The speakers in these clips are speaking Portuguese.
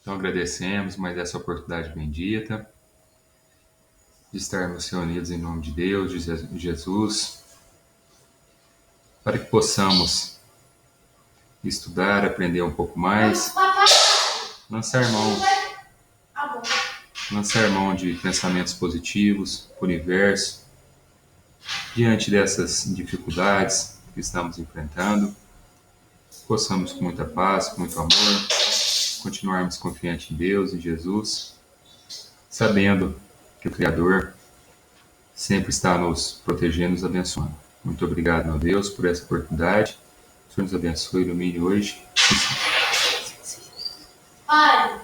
Então agradecemos mais essa oportunidade bendita de estarmos reunidos em nome de Deus, de Jesus, para que possamos estudar, aprender um pouco mais, lançar mão de pensamentos positivos para o universo, diante dessas dificuldades que estamos enfrentando, possamos com muita paz, com muito amor, continuarmos confiantes em Deus, em Jesus, sabendo que o Criador sempre está nos protegendo, nos abençoando. Muito obrigado, meu Deus, por essa oportunidade. O Senhor nos abençoe e ilumine hoje. Pai,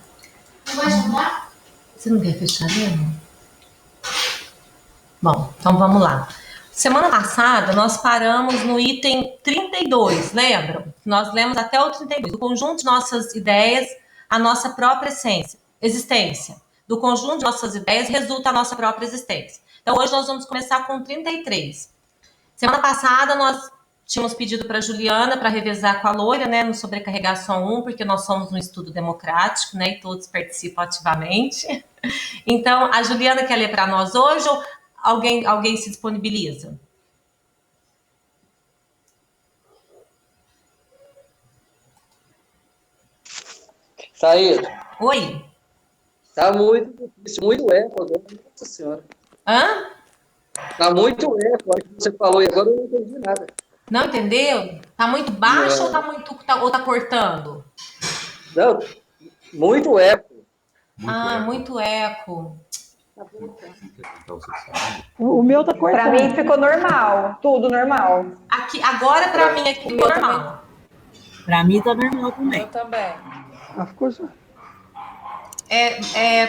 não vai chamar? Você não quer fechar mesmo? Bom, então vamos lá. Semana passada, nós paramos no item 32, lembram? Nós lemos até o 32. Do conjunto de nossas ideias, a nossa própria existência. Do conjunto de nossas ideias, resulta a nossa própria existência. Então, hoje nós vamos começar com 33. Semana passada, nós tínhamos pedido para a Juliana para revezar com a Loira, né, no Sobrecarregar Só Um, porque nós somos um estudo democrático, né, e todos participam ativamente. Então, a Juliana quer ler para nós hoje ou alguém se disponibiliza? Saído. Oi? Tá muito eco agora. Nossa Senhora. Hã? Tá muito eco. Acho que você falou e agora eu não entendi nada. Não entendeu? Tá muito baixo Não. ou tá cortando? Não, muito eco. Muito eco. O meu tá cortando. Pra mim ficou normal, tudo normal. Aqui, agora pra mim aqui ficou normal. Pra mim tá normal também. Eu também. Ah, ficou assim.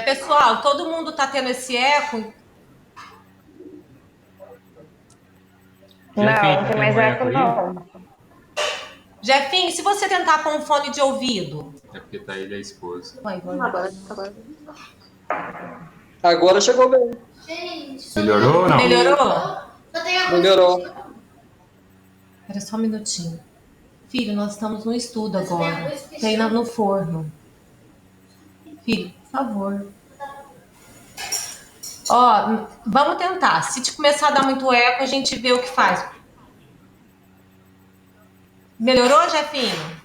Pessoal, todo mundo tá tendo esse eco? Não tem mais eco não. Jefinho, se você tentar com um fone de ouvido. É porque tá ele e a esposa. Agora chegou bem. Gente, Melhorou ou não? Melhorou? Melhorou. Espera só um minutinho. Filho, nós estamos no estudo agora. Tem no forno. Filho, por favor. Ó, vamos tentar. Se te começar a dar muito eco, a gente vê o que faz. Melhorou, Jefinho?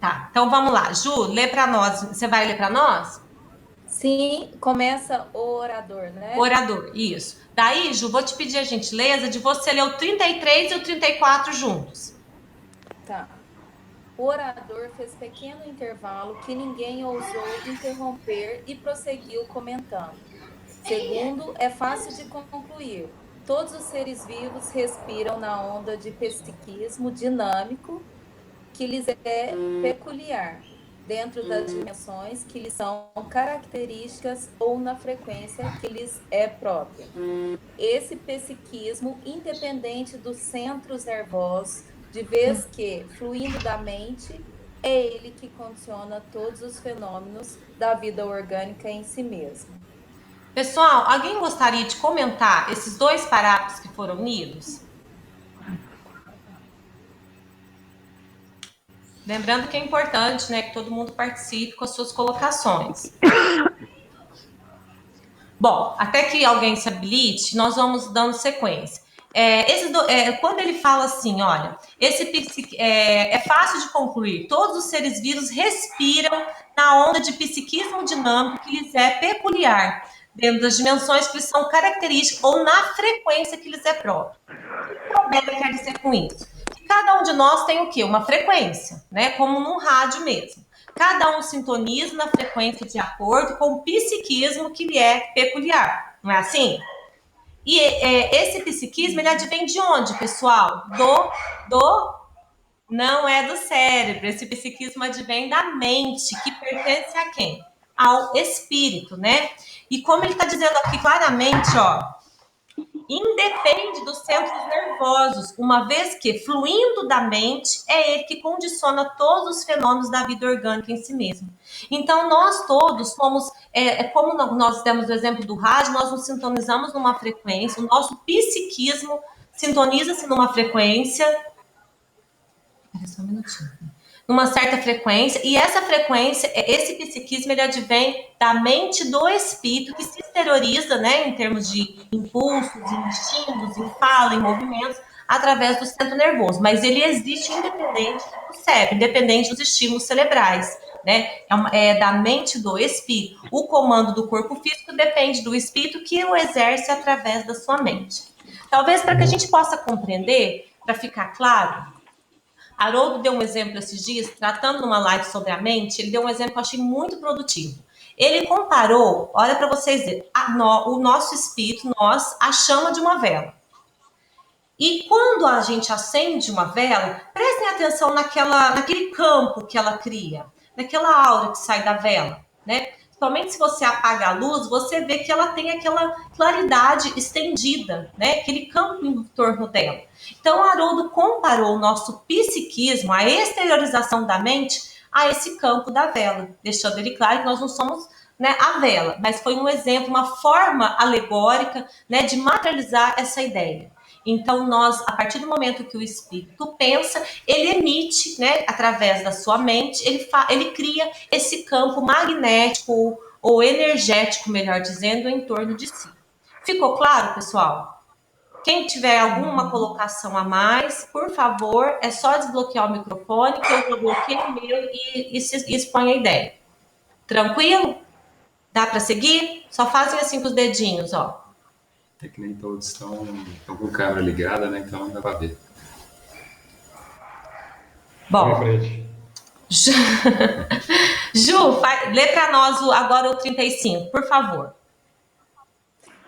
Tá, então vamos lá. Ju, lê para nós. Você vai ler para nós? Sim, começa o orador, né? Orador, isso. Daí, Ju, vou te pedir a gentileza de você ler o 33 e o 34 juntos. Tá. O orador fez pequeno intervalo que ninguém ousou interromper e prosseguiu comentando. Segundo, é fácil de concluir. Todos os seres vivos respiram na onda de psiquismo dinâmico que lhes é peculiar, dentro das dimensões que lhes são características ou na frequência que lhes é própria. Esse psiquismo, independente dos centros nervosos, de vez que, fluindo da mente, é ele que condiciona todos os fenômenos da vida orgânica em si mesmo. Pessoal, alguém gostaria de comentar esses dois parágrafos que foram unidos? Lembrando que é importante, né, que todo mundo participe com as suas colocações. Bom, até que alguém se habilite, nós vamos dando sequência. Quando ele fala assim, olha, é fácil de concluir, todos os seres vivos respiram na onda de psiquismo dinâmico que lhes é peculiar, dentro das dimensões que lhes são características ou na frequência que lhes é própria. O que Roberta quer dizer com isso? Que cada um de nós tem o quê? Uma frequência, né? Como num rádio mesmo. Cada um sintoniza na frequência de acordo com o psiquismo que lhe é peculiar. Não é assim? E esse psiquismo, ele advém de onde, pessoal? Não é do cérebro. Esse psiquismo advém da mente, que pertence a quem? Ao espírito, né? E como ele está dizendo aqui claramente, ó, independe dos centros nervosos, uma vez que, fluindo da mente, é ele que condiciona todos os fenômenos da vida orgânica em si mesmo. Então, nós todos somos, como nós demos o exemplo do rádio, nós nos sintonizamos numa frequência, o nosso psiquismo sintoniza-se numa frequência. Espera só um minutinho. numa certa frequência, e essa frequência, esse psiquismo, ele advém da mente do espírito, que se exterioriza, né, em termos de impulsos, em estímulos, em fala, em movimentos, através do centro nervoso, mas ele existe independente do cérebro, independente dos estímulos cerebrais, né, é da mente do espírito. O comando do corpo físico depende do espírito, que o exerce através da sua mente. Talvez para que a gente possa compreender, para ficar claro, Haroldo deu um exemplo esses dias, tratando numa live sobre a mente, ele deu um exemplo que eu achei muito produtivo. Ele comparou, olha para vocês verem, o nosso espírito, a chama de uma vela. E quando a gente acende uma vela, prestem atenção naquele campo que ela cria, naquela aura que sai da vela, né? Principalmente se você apaga a luz, você vê que ela tem aquela claridade estendida, né? Aquele campo em torno dela. Então, Haroldo comparou o nosso psiquismo, a exteriorização da mente, a esse campo da vela, deixando ele claro que nós não somos, né, a vela, mas foi um exemplo, uma forma alegórica, né, de materializar essa ideia. Então, nós, a partir do momento que o espírito pensa, ele emite, né, através da sua mente, ele cria esse campo magnético ou energético, melhor dizendo, em torno de si. Ficou claro, pessoal? Quem tiver alguma colocação a mais, por favor, é só desbloquear o microfone, que eu bloqueio o meu e expõe a ideia. Tranquilo? Dá para seguir? Só fazem assim com os dedinhos, ó. É que nem todos estão com a câmera ligada, né? Então dá para ver. Bom, Ju, lê para nós agora o 35, por favor.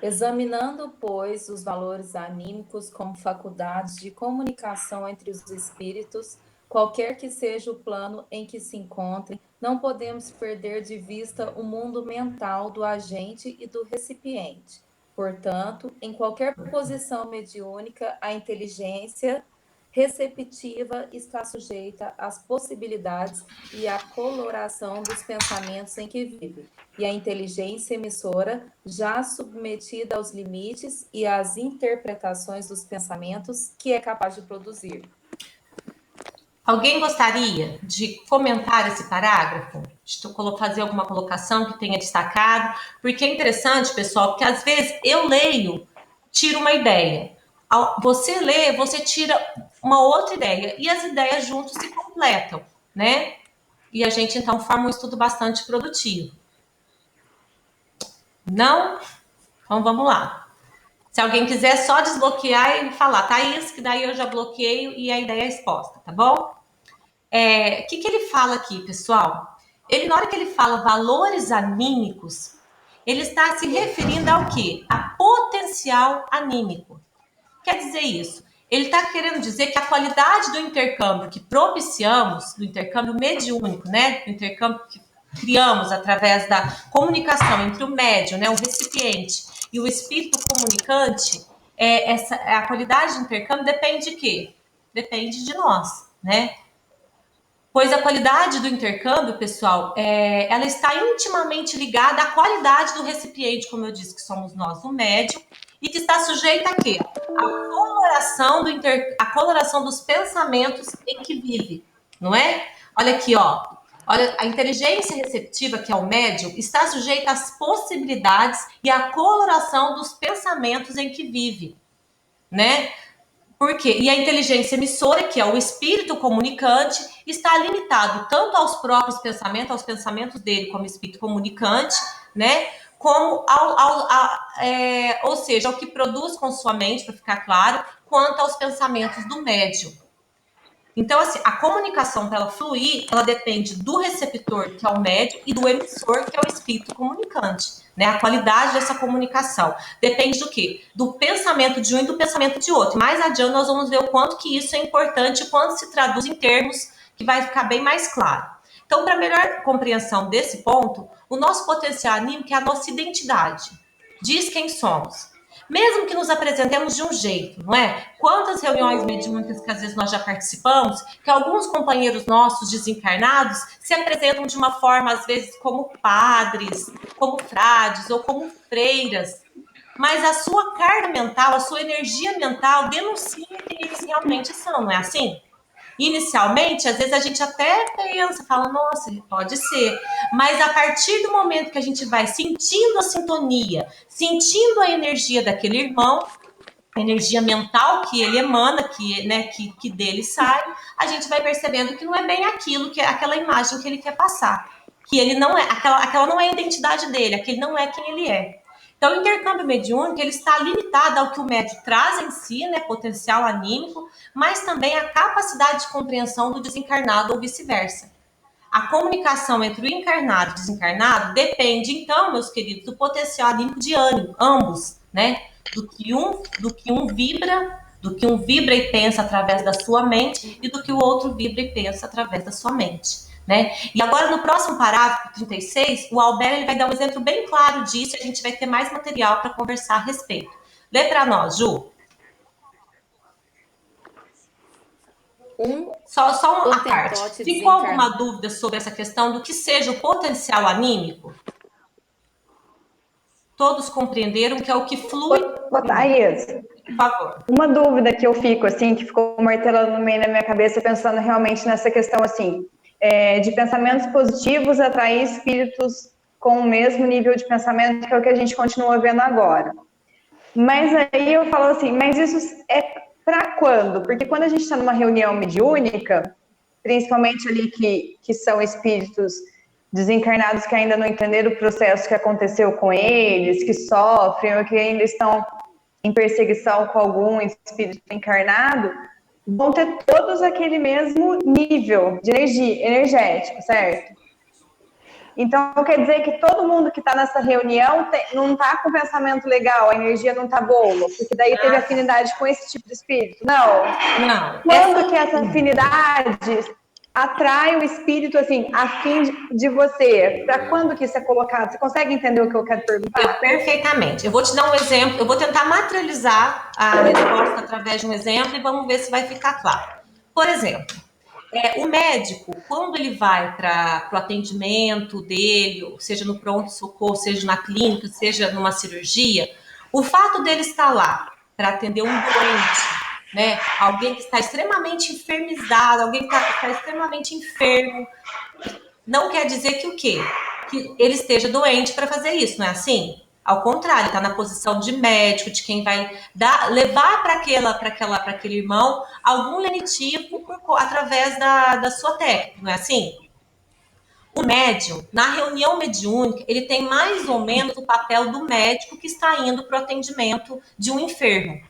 Examinando, pois, os valores anímicos como faculdades de comunicação entre os espíritos, qualquer que seja o plano em que se encontrem, não podemos perder de vista o mundo mental do agente e do recipiente. Portanto, em qualquer posição mediúnica, a inteligência receptiva está sujeita às possibilidades e à coloração dos pensamentos em que vive, e a inteligência emissora, já submetida aos limites e às interpretações dos pensamentos que é capaz de produzir. Alguém gostaria de comentar esse parágrafo? De fazer alguma colocação que tenha destacado? Porque é interessante, pessoal, porque às vezes eu leio, tiro uma ideia. Você lê, você tira uma outra ideia. E as ideias juntos se completam, né? E a gente, então, forma um estudo bastante produtivo. Não? Então, vamos lá. Se alguém quiser só desbloquear e falar, Thaís, que daí eu já bloqueio e a ideia é exposta, tá bom? O que ele fala aqui, pessoal? Na hora que ele fala valores anímicos, ele está se referindo ao quê? A potencial anímico. Quer dizer isso? Ele está querendo dizer que a qualidade do intercâmbio que propiciamos, do intercâmbio mediúnico, né? Do intercâmbio que criamos através da comunicação entre o médium, né, o recipiente, e o espírito comunicante, a qualidade do intercâmbio depende de quê? Depende de nós, né? Pois a qualidade do intercâmbio, pessoal, ela está intimamente ligada à qualidade do recipiente, como eu disse, que somos nós, o médium, e que está sujeita a quê? A coloração dos pensamentos em que vive, não é? Olha aqui, ó. Olha, a inteligência receptiva, que é o médium, está sujeita às possibilidades e à coloração dos pensamentos em que vive, né? Por quê? E a inteligência emissora, que é o espírito comunicante, está limitado tanto aos próprios pensamentos, aos pensamentos dele como espírito comunicante, né? Como ou seja, ao que produz com sua mente, para ficar claro, quanto aos pensamentos do médium. Então, assim, a comunicação, para ela fluir, ela depende do receptor, que é o médium, e do emissor, que é o espírito comunicante, né? A qualidade dessa comunicação depende do quê? Do pensamento de um e do pensamento de outro. Mais adiante nós vamos ver o quanto que isso é importante, o quanto se traduz em termos que vai ficar bem mais claro. Então, para melhor compreensão desse ponto, o nosso potencial anímico é a nossa identidade. Diz quem somos. Mesmo que nos apresentemos de um jeito, não é? Quantas reuniões mediúnicas que às vezes nós já participamos, que alguns companheiros nossos desencarnados se apresentam de uma forma, às vezes, como padres, como frades ou como freiras, mas a sua carga mental, a sua energia mental denuncia quem eles realmente são, não é assim? Inicialmente, às vezes a gente até pensa, fala, nossa, pode ser. Mas a partir do momento que a gente vai sentindo a sintonia, sentindo a energia daquele irmão, a energia mental que ele emana, que dele sai, a gente vai percebendo que não é bem aquilo, que é aquela imagem que ele quer passar. Que ele não é, aquela não é a identidade dele, aquele não é quem ele é. Então, o intercâmbio mediúnico, ele está limitado ao que o médium traz em si, né, potencial anímico, mas também a capacidade de compreensão do desencarnado ou vice-versa. A comunicação entre o encarnado e o desencarnado depende, então, meus queridos, do potencial anímico de ambos, né? Do que um vibra e pensa através da sua mente e do que o outro vibra e pensa através da sua mente. Né? E agora, no próximo parágrafo 36, o Albert ele vai dar um exemplo bem claro disso e a gente vai ter mais material para conversar a respeito. Lê para nós, Ju. Só uma parte. Ficou alguma dúvida sobre essa questão do que seja o potencial anímico? Todos compreenderam que é o que flui? Thaís, por favor. Uma dúvida que eu fico, assim, que ficou martelando no meio da minha cabeça, pensando realmente nessa questão, assim, de pensamentos positivos atrair espíritos com o mesmo nível de pensamento que é o que a gente continua vendo agora. Mas aí eu falo assim, mas isso é para quando? Porque quando a gente está numa reunião mediúnica, principalmente ali que são espíritos desencarnados que ainda não entenderam o processo que aconteceu com eles, que sofrem ou que ainda estão em perseguição com algum espírito encarnado, vão ter todos aquele mesmo nível de energético, certo? Então, quer dizer que todo mundo que está nessa reunião não está com pensamento legal, a energia não está boa, porque daí teve afinidade com esse tipo de espírito? Não. Quando que essa afinidade atrai o espírito, assim, a fim de você? Para quando que isso é colocado? Você consegue entender o que eu quero perguntar? Perfeitamente. Eu vou te dar um exemplo, eu vou tentar materializar a resposta através de um exemplo e vamos ver se vai ficar claro. Por exemplo, o médico, quando ele vai para o atendimento dele, seja no pronto-socorro, seja na clínica, seja numa cirurgia, o fato dele estar lá para atender um doente, né? Alguém que está extremamente enfermizado, alguém que está extremamente enfermo, não quer dizer que o quê? Que ele esteja doente para fazer isso, não é assim? Ao contrário, está na posição de médico, de quem vai levar para aquele irmão algum lenitivo através da sua técnica, não é assim? O médium, na reunião mediúnica, ele tem mais ou menos o papel do médico que está indo para o atendimento de um enfermo.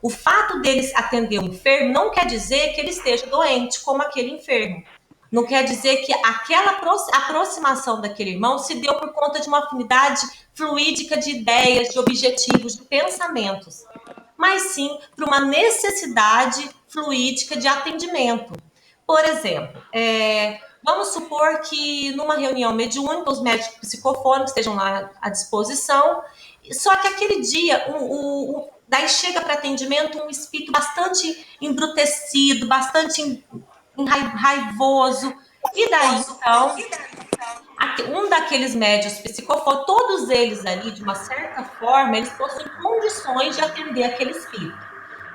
O fato dele atender um enfermo não quer dizer que ele esteja doente como aquele enfermo. Não quer dizer que aquela aproximação daquele irmão se deu por conta de uma afinidade fluídica de ideias, de objetivos, de pensamentos, mas sim por uma necessidade fluídica de atendimento. Por exemplo, vamos supor que numa reunião mediúnica os médicos psicofônicos estejam lá à disposição, só que aquele dia daí chega para atendimento um espírito bastante embrutecido, bastante raivoso, e daí então um daqueles médios psicofônicos, todos eles ali de uma certa forma, eles possuem condições de atender aquele espírito.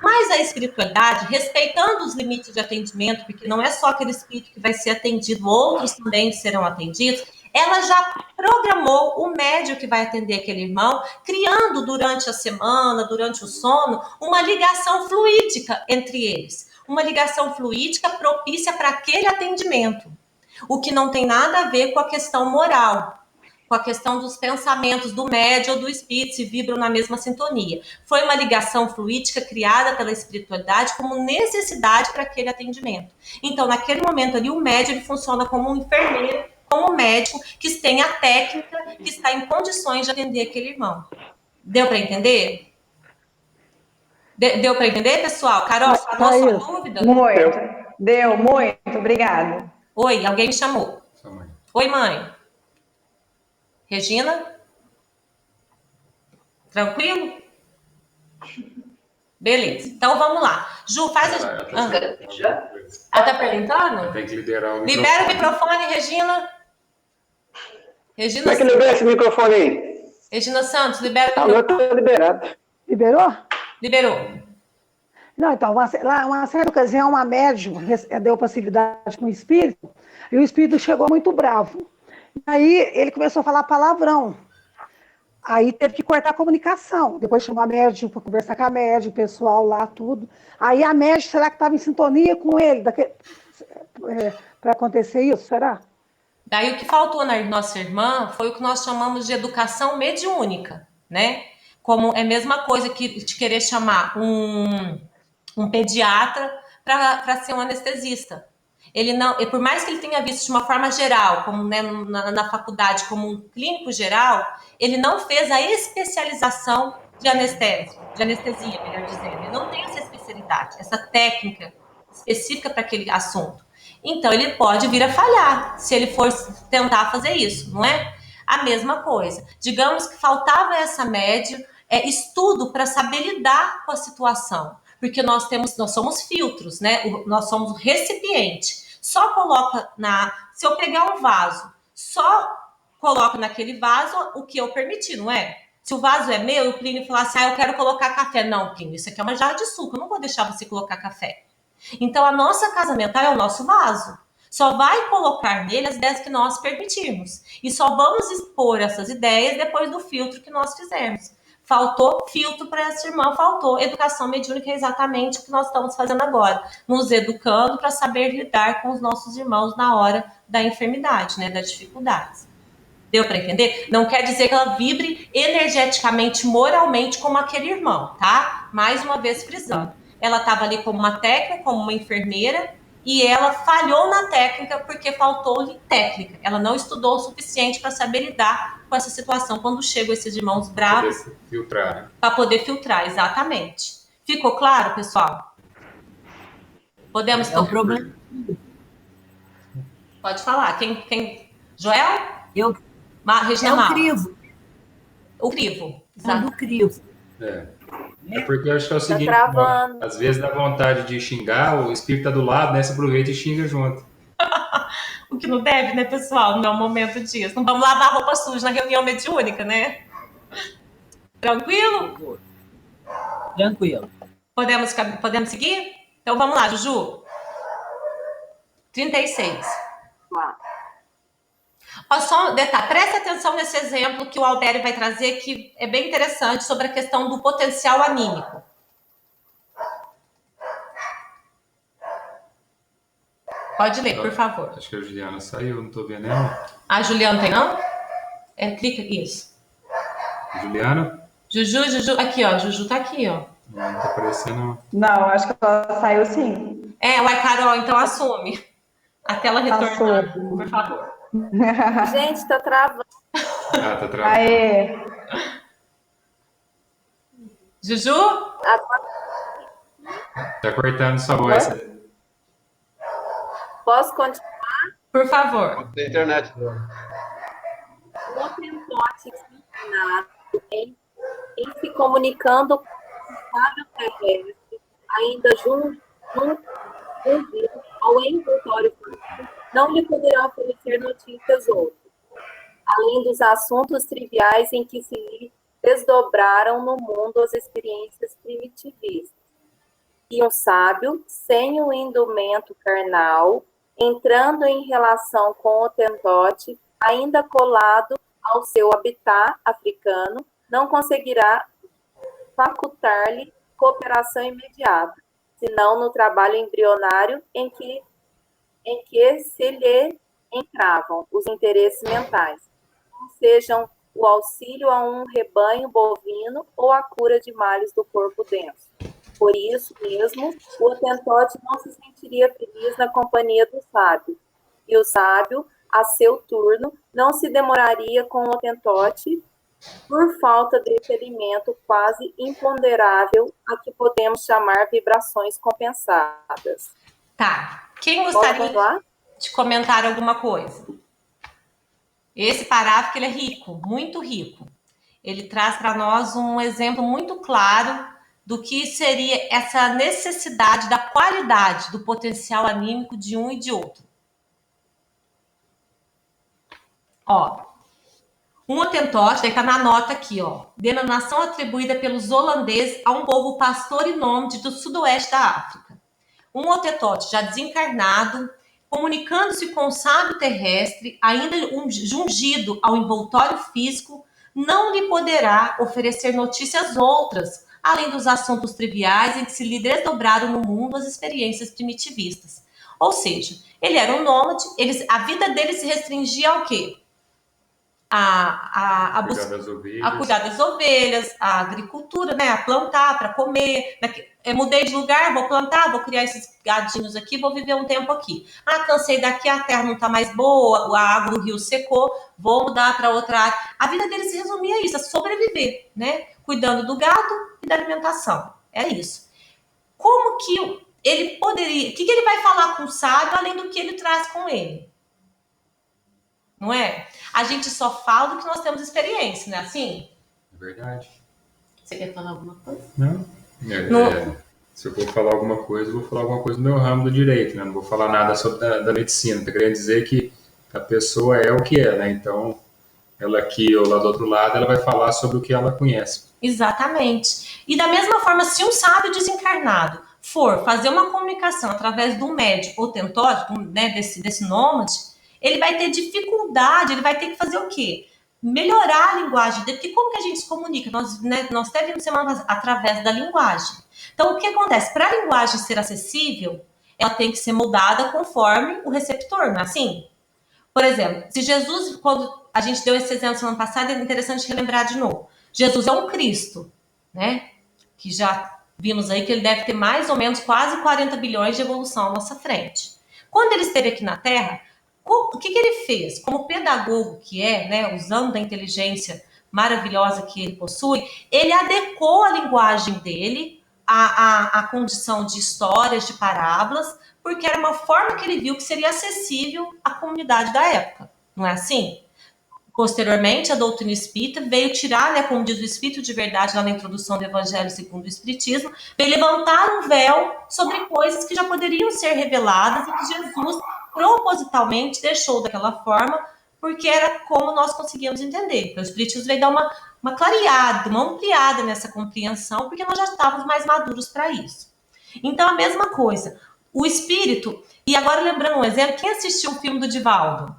Mas a espiritualidade, respeitando os limites de atendimento, porque não é só aquele espírito que vai ser atendido, outros também serão atendidos, ela já programou o médium que vai atender aquele irmão, criando durante a semana, durante o sono, uma ligação fluídica entre eles. Uma ligação fluídica propícia para aquele atendimento. O que não tem nada a ver com a questão moral, com a questão dos pensamentos do médium ou do espírito, se vibram na mesma sintonia. Foi uma ligação fluídica criada pela espiritualidade como necessidade para aquele atendimento. Então, naquele momento ali, o médium ele funciona como um enfermeiro, como um médico que tem a técnica, que está em condições de atender aquele irmão. Deu para entender? Deu para entender, pessoal? Carol, falou sua dúvida? Muito. Deu, muito. Obrigada. Oi, alguém me chamou. Sua mãe. Oi, mãe. Regina? Tranquilo? Beleza. Então, vamos lá. Ju, faz a... Ela tá perguntando? Tem que liderar o microfone. Libera o microfone, Regina. Regina... Como é que libera esse microfone aí? Regina Santos, libera o O meu microfone. tá liberado. Liberou? Liberou. Não, então, uma certa ocasião, uma médium deu facilidade com o espírito, e o espírito chegou muito bravo. Aí ele começou a falar palavrão. Aí teve que cortar a comunicação. Depois chamou a médium para conversar com a médium, o pessoal lá, tudo. Aí a médium, será que estava em sintonia com ele para acontecer isso? Será? Daí o que faltou na nossa irmã foi o que nós chamamos de educação mediúnica, né? Como é a mesma coisa que de querer chamar um pediatra para ser um anestesista. Ele não, e por mais que ele tenha visto de uma forma geral, como né, na faculdade, como um clínico geral, ele não fez a especialização de anestesia, melhor dizendo. Ele não tem essa especialidade, essa técnica específica para aquele assunto. Então, ele pode vir a falhar se ele for tentar fazer isso, não é? A mesma coisa. Digamos que faltava essa média, estudo para saber lidar com a situação. Porque nós somos filtros, né? Nós somos o recipiente. Só coloca se eu pegar um vaso, só coloco naquele vaso o que eu permitir, não é? Se o vaso é meu, o Plínio falar assim, eu quero colocar café. Não, Plínio, isso aqui é uma jarra de suco, eu não vou deixar você colocar café. Então, a nossa casa mental é o nosso vaso. Só vai colocar nele as ideias que nós permitirmos. E só vamos expor essas ideias depois do filtro que nós fizermos. Faltou filtro para essa irmã, faltou educação mediúnica, é exatamente o que nós estamos fazendo agora. Nos educando para saber lidar com os nossos irmãos na hora da enfermidade, né, das dificuldades. Deu para entender? Não quer dizer que ela vibre energeticamente, moralmente como aquele irmão, tá? Mais uma vez frisando. Ela estava ali como uma técnica, como uma enfermeira, e ela falhou na técnica porque faltou-lhe técnica. Ela não estudou o suficiente para saber lidar com essa situação quando chegam esses irmãos bravos. Para filtrar, né? Para poder filtrar, exatamente. Ficou claro, pessoal? Podemos... É um problema. Pode falar. Quem? Joel? Eu. Regina É o Mal. crivo. O crivo. É do crivo. É porque eu acho que é o seguinte, travando. às vezes dá vontade de xingar, o espírito tá do lado, né? Você aproveita e xinga junto. O que não deve, né, pessoal? Não é o momento disso. Não vamos lavar roupa suja na reunião mediúnica, né? Tranquilo? Tranquilo. Podemos seguir? Então vamos lá, Juju. 36. Ó, só um detalhe, presta atenção nesse exemplo que o Aldério vai trazer, que é bem interessante, sobre a questão do potencial anímico. Pode ler, por favor. Acho que a Juliana saiu, não tô vendo ela. A Juliana tem não? Clica, isso. Juliana? Juju, aqui ó, Juju tá aqui ó. Não tá aparecendo. Não, acho que ela saiu sim. Uai, Carol, então assume. A tela retornar, por favor. Gente, tá travando. Tá travando. Aê! Juju? Tá cortando sua voz. Posso continuar? Por favor. Da internet. O Otentote ensinado em se comunicando com o sábio terrestre, ainda junto ao envoltório físico, não lhe poderá oferecer notícias outras, além dos assuntos triviais em que se lhe desdobraram no mundo as experiências primitivistas. E um sábio, sem o indumento carnal, entrando em relação com o Tentote, ainda colado ao seu habitat africano, não conseguirá facultar-lhe cooperação imediata, senão no trabalho embrionário em que se lhe entravam os interesses mentais, sejam o auxílio a um rebanho bovino ou a cura de males do corpo denso. Por isso mesmo, o Otentote não se sentiria feliz na companhia do sábio, e o sábio, a seu turno, não se demoraria com o Otentote por falta de requerimento quase imponderável a que podemos chamar vibrações compensadas. Tá. Quem gostaria de comentar alguma coisa? Esse parágrafo ele é rico, muito rico. Ele traz para nós um exemplo muito claro do que seria essa necessidade da qualidade do potencial anímico de um e de outro. Ó, Um Hottentote, daí tá na nota aqui, ó. Denominação atribuída pelos holandeses a um povo pastor e nômade do sudoeste da África. Um Hottentote já desencarnado, comunicando-se com o sábio terrestre, ainda jungido ao envoltório físico, não lhe poderá oferecer notícias outras, além dos assuntos triviais em que se lhe desdobraram no mundo as experiências primitivistas. Ou seja, ele era um nômade, a vida dele se restringia ao quê? A cuidar das ovelhas, a agricultura, né? A plantar para comer. Mudei de lugar, vou plantar, vou criar esses gadinhos aqui, vou viver um tempo aqui. Cansei daqui, a terra não está mais boa, a água do rio secou, vou mudar para outra área. A vida dele se resumia a isso, a sobreviver, né? Cuidando do gado e da alimentação. É isso. Como que ele poderia... O que ele vai falar com o sábio, além do que ele traz com ele? Não é? A gente só fala do que nós temos experiência, não é assim? É verdade. Você quer falar alguma coisa? Não. Se eu for falar alguma coisa, eu vou falar alguma coisa no meu ramo do direito, né? Não vou falar nada sobre da medicina. Tá querendo dizer que a pessoa é o que é, né? Então, ela aqui ou lá do outro lado, ela vai falar sobre o que ela conhece. Exatamente. E da mesma forma, se um sábio desencarnado for fazer uma comunicação através do médium Hottentote, né, desse nômade, ele vai ter dificuldade, ele vai ter que fazer o quê? Melhorar a linguagem dele, porque como que a gente se comunica? Nós até vimos semana passada, através da linguagem. Então, o que acontece? Para a linguagem ser acessível, ela tem que ser moldada conforme o receptor, não é assim? Por exemplo, se Jesus, quando a gente deu esse exemplo semana passada, é interessante relembrar de novo. Jesus é um Cristo, né? Que já vimos aí que ele deve ter mais ou menos quase 40 bilhões de evolução à nossa frente. Quando ele esteve aqui na Terra, o que ele fez? Como pedagogo que é, né, usando da inteligência maravilhosa que ele possui, ele adequou a linguagem dele à condição de histórias, de parábolas, porque era uma forma que ele viu que seria acessível à comunidade da época. Não é assim? Posteriormente, a doutrina espírita veio tirar, né, como diz o Espírito de Verdade lá na introdução do Evangelho segundo o Espiritismo, veio levantar um véu sobre coisas que já poderiam ser reveladas e que Jesus propositalmente deixou daquela forma, porque era como nós conseguíamos entender. Então, o Espiritismo veio dar uma clareada, uma ampliada nessa compreensão, porque nós já estávamos mais maduros para isso. Então, a mesma coisa. O Espírito, e agora lembrando um exemplo, quem assistiu o filme do Divaldo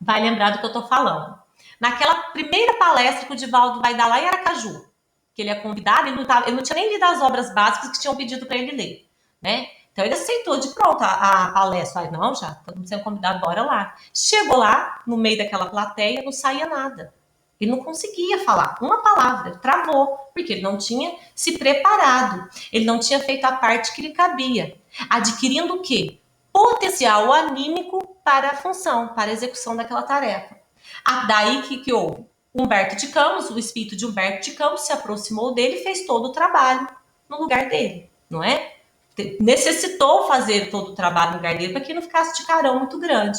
vai lembrar do que eu estou falando. Naquela primeira palestra que o Divaldo vai dar lá em Aracaju, que ele é convidado, ele não tinha nem lido as obras básicas que tinham pedido para ele ler, né? Então ele aceitou de pronto a palestra. Falei, não, já estamos sendo convidados, bora lá. Chegou lá, no meio daquela plateia, não saía nada. Ele não conseguia falar uma palavra, ele travou, porque ele não tinha se preparado, ele não tinha feito a parte que lhe cabia. Adquirindo o quê? Potencial anímico para a função, para a execução daquela tarefa. Daí que houve? Humberto de Campos, o espírito de Humberto de Campos se aproximou dele e fez todo o trabalho no lugar dele, não é? Necessitou fazer todo o trabalho no lugar dele para que não ficasse de carão muito grande.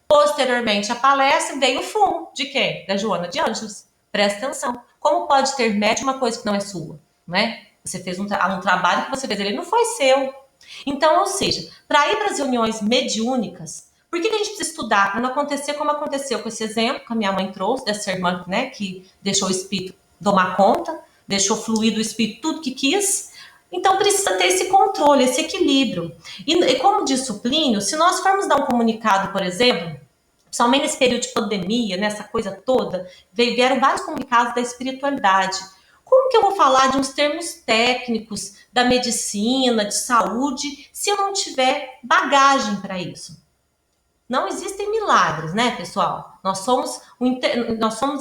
Posteriormente, a palestra veio o fumo. De quem? Da Joana de Ângeles. Presta atenção. Como pode ter médio uma coisa que não é sua? Não é? Você fez um trabalho que você fez, ele não foi seu. Então, ou seja, para ir para as reuniões mediúnicas, por que a gente precisa estudar? Para não acontecer como aconteceu com esse exemplo que a minha mãe trouxe, dessa irmã, né, que deixou o espírito tomar conta, deixou fluir do espírito tudo que quis. Então, precisa ter esse controle, esse equilíbrio. E como disse o Plínio, se nós formos dar um comunicado, por exemplo, principalmente nesse período de pandemia, nessa coisa toda, vieram vários comunicados da espiritualidade. Como que eu vou falar de uns termos técnicos da medicina, de saúde, se eu não tiver bagagem para isso? Não existem milagres, né, pessoal? Nós somos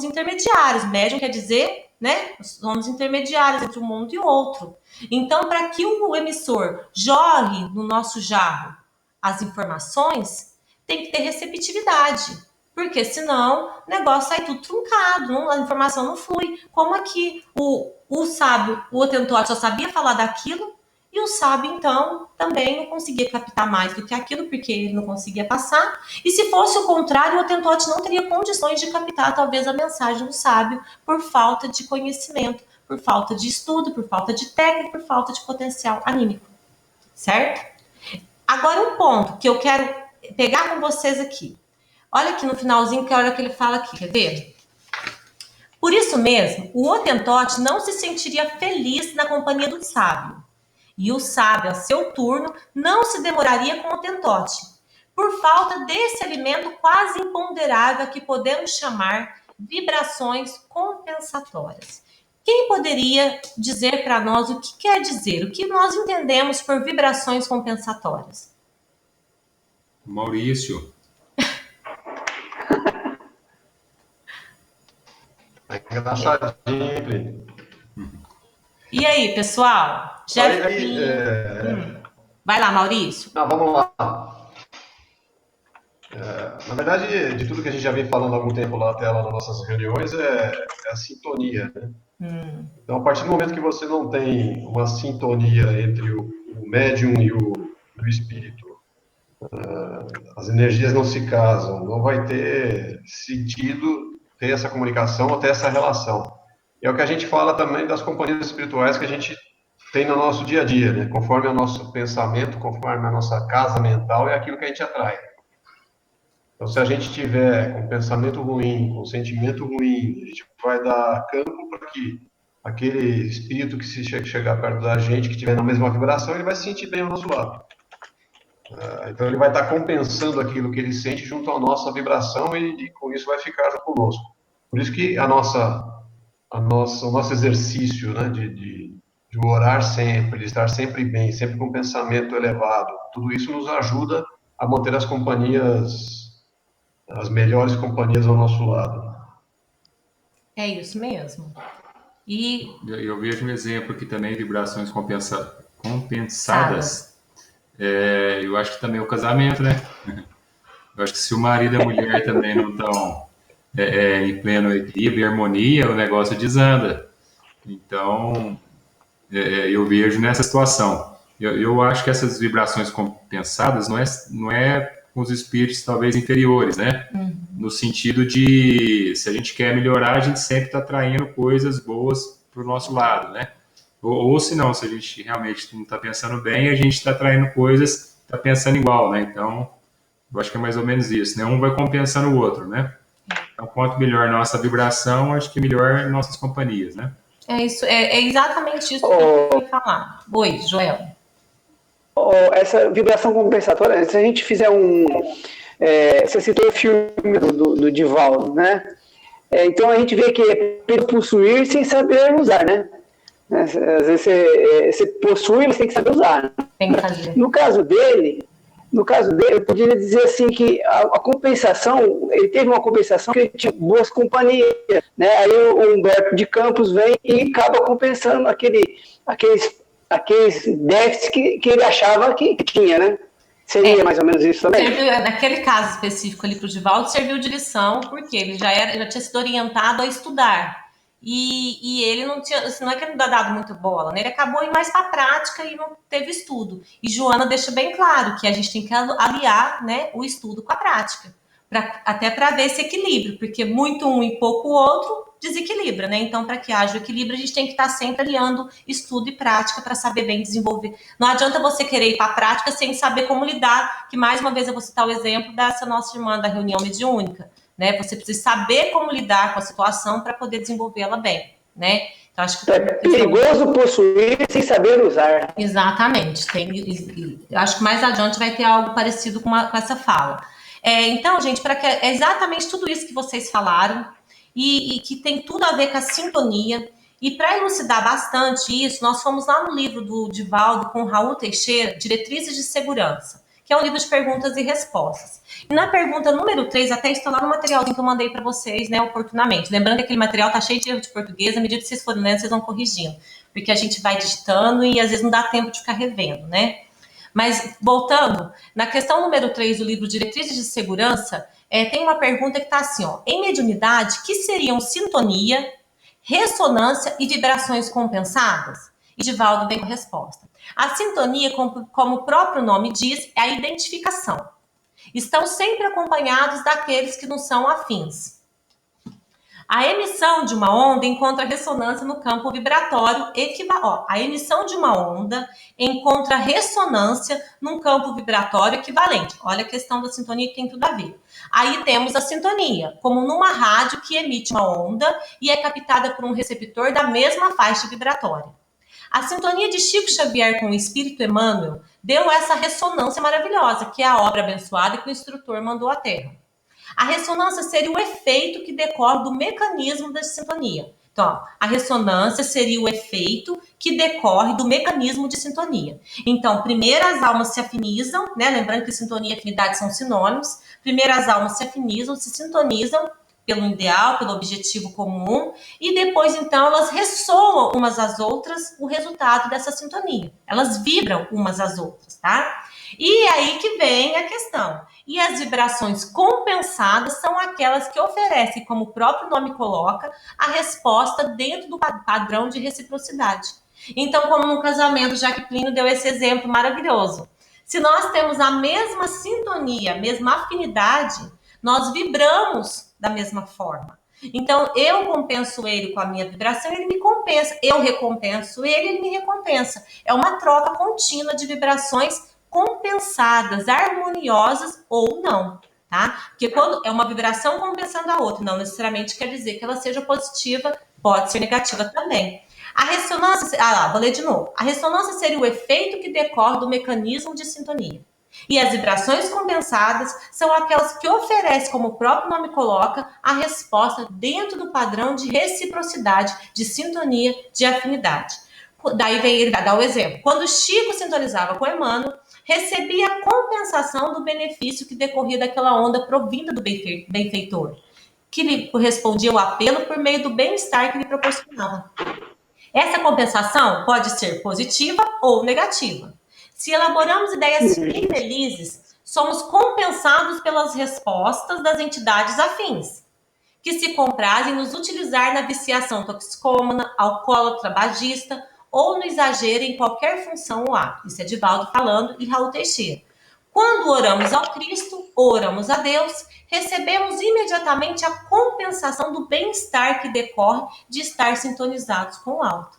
intermediários. Médium quer dizer, né? Nós somos intermediários entre um mundo e outro. Então, para que o emissor jorre no nosso jarro as informações, tem que ter receptividade. Porque senão o negócio sai tudo truncado, a informação não flui. Como aqui o sábio, o Hottentote só sabia falar daquilo, e o sábio, então, também não conseguia captar mais do que aquilo, porque ele não conseguia passar. E se fosse o contrário, o Hottentote não teria condições de captar, talvez, a mensagem do sábio, por falta de conhecimento, por falta de estudo, por falta de técnica, por falta de potencial anímico. Certo? Agora, um ponto que eu quero pegar com vocês aqui. Olha aqui no finalzinho, que é a hora que ele fala aqui, quer ver? Por isso mesmo, o Hotentote não se sentiria feliz na companhia do sábio. E o sábio, a seu turno, não se demoraria com o Hotentote, por falta desse alimento quase imponderável que podemos chamar vibrações compensatórias. Quem poderia dizer para nós o que quer dizer, o que nós entendemos por vibrações compensatórias? Maurício. Engraçadinho, Plínio. E aí, pessoal? Vai lá, Maurício. Não, vamos lá. Na verdade, de tudo que a gente já vem falando há algum tempo lá até lá nas nossas reuniões, é a sintonia, né? Então, a partir do momento que você não tem uma sintonia entre o médium e o espírito, as energias não se casam, não vai ter sentido ter essa comunicação ou ter essa relação. E é o que a gente fala também das companhias espirituais que a gente tem no nosso dia a dia, né? Conforme o nosso pensamento, conforme a nossa casa mental, é aquilo que a gente atrai. Então, se a gente tiver com pensamento ruim, com sentimento ruim, a gente vai dar campo para que aquele espírito que se chegar perto da gente, que estiver na mesma vibração, ele vai se sentir bem ao nosso lado. Então, ele vai estar compensando aquilo que ele sente junto à nossa vibração e com isso vai ficar conosco. Por isso que o nosso exercício, né, de orar sempre, de estar sempre bem, sempre com pensamento elevado, tudo isso nos ajuda a manter as melhores companhias ao nosso lado. É isso mesmo. E eu vejo um exemplo aqui também, vibrações compensadas. Eu acho que também é o casamento, né? Eu acho que se o marido e a mulher também não estão em pleno equilíbrio e harmonia, o negócio desanda. Então, eu vejo nessa situação. Eu acho que essas vibrações compensadas não é com os espíritos talvez inferiores, né? No sentido de, se a gente quer melhorar, a gente sempre está atraindo coisas boas para o nosso lado, né? Ou se não, se a gente realmente não está pensando bem, a gente está atraindo coisas, está pensando igual, né? Então, eu acho que é mais ou menos isso, né? Um vai compensando o outro, né? Então, quanto melhor nossa vibração, acho que melhor nossas companhias, né? É isso, é exatamente isso que eu queria falar. Oi, Joel. Essa vibração compensatória, se a gente fizer você citou o filme do Divaldo, né? Então a gente vê que é possuir sem saber usar, né? Às vezes você possui, mas tem que saber usar. Né? Tem que fazer. No caso dele, eu poderia dizer assim que a compensação, ele teve uma compensação que ele tinha boas companhias, né? Aí o Humberto de Campos vem e acaba compensando aqueles déficits que ele achava que tinha, né? Seria mais ou menos isso também? Naquele caso específico ali para o Divaldo, serviu de lição, porque ele já tinha sido orientado a estudar. E ele não tinha, não é que ele não dado muito bola, né? Ele acabou indo mais para a prática e não teve estudo. E Joana deixa bem claro que a gente tem que aliar, né, o estudo com a prática, até para ver esse equilíbrio, porque muito um e pouco o outro desequilibra, né? Então, para que haja o equilíbrio, a gente tem que estar sempre aliando estudo e prática para saber bem desenvolver. Não adianta você querer ir para a prática sem saber como lidar, que mais uma vez eu vou citar o exemplo dessa nossa irmã da reunião mediúnica, né? Você precisa saber como lidar com a situação para poder desenvolvê-la bem, né? Então, acho que é perigoso possuir sem saber usar. Exatamente. Eu acho que mais adiante vai ter algo parecido com essa fala. Então, gente, é exatamente tudo isso que vocês falaram e que tem tudo a ver com a sintonia. E para elucidar bastante isso, nós fomos lá no livro do Divaldo com Raul Teixeira, Diretrizes de Segurança, que é um livro de perguntas e respostas. E na pergunta número 3, até está lá no materialzinho que eu mandei para vocês, né, oportunamente. Lembrando que aquele material está cheio de erro de português, à medida que vocês forem lendo, vocês vão corrigindo. Porque a gente vai digitando e às vezes não dá tempo de ficar revendo, né? Mas, voltando, na questão número 3 do livro Diretrizes de Segurança, tem uma pergunta que está assim, ó. Em mediunidade, que seriam sintonia, ressonância e vibrações compensadas? E Divaldo vem com a resposta. A sintonia, como o próprio nome diz, é a identificação. Estão sempre acompanhados daqueles que não são afins. A emissão de uma onda encontra ressonância no campo vibratório equivalente. A emissão de uma onda encontra ressonância num campo vibratório equivalente. Olha a questão da sintonia que tem tudo a ver. Aí temos a sintonia, como numa rádio que emite uma onda e é captada por um receptor da mesma faixa vibratória. A sintonia de Chico Xavier com o Espírito Emmanuel deu essa ressonância maravilhosa, que é a obra abençoada que o instrutor mandou à Terra. A ressonância seria o efeito que decorre do mecanismo da sintonia. Então, a ressonância seria o efeito que decorre do mecanismo de sintonia. Então, primeiro as almas se afinizam, né? Lembrando que sintonia e afinidade são sinônimos. Primeiro as almas se afinizam, se sintonizam pelo ideal, pelo objetivo comum, e depois, então, elas ressoam umas às outras o resultado dessa sintonia. Elas vibram umas às outras, tá? E aí que vem a questão. E as vibrações compensadas são aquelas que oferecem, como o próprio nome coloca, a resposta dentro do padrão de reciprocidade. Então, como no casamento, já que Plínio deu esse exemplo maravilhoso. Se nós temos a mesma sintonia, a mesma afinidade, nós vibramos da mesma forma. Então, eu compenso ele com a minha vibração, ele me compensa. Eu recompenso ele, ele me recompensa. É uma troca contínua de vibrações compensadas, harmoniosas ou não, tá? Porque quando é uma vibração compensando a outra, não necessariamente quer dizer que ela seja positiva, pode ser negativa também. A ressonância, vou ler de novo. A ressonância seria o efeito que decorre do mecanismo de sintonia. E as vibrações compensadas são aquelas que oferecem, como o próprio nome coloca, a resposta dentro do padrão de reciprocidade, de sintonia, de afinidade. Daí vem ele dar o exemplo. Quando Chico sintonizava com Emmanuel, recebia a compensação do benefício que decorria daquela onda provinda do benfeitor, que lhe correspondia ao apelo por meio do bem-estar que lhe proporcionava. Essa compensação pode ser positiva ou negativa. Se elaboramos ideias infelizes, somos compensados pelas respostas das entidades afins, que se comprazem nos utilizar na viciação toxicômana, alcoólatra, tabagista ou no exagero em qualquer função ou ato. Isso é Divaldo falando e Raul Teixeira. Quando oramos ao Cristo, oramos a Deus, recebemos imediatamente a compensação do bem-estar que decorre de estar sintonizados com o alto.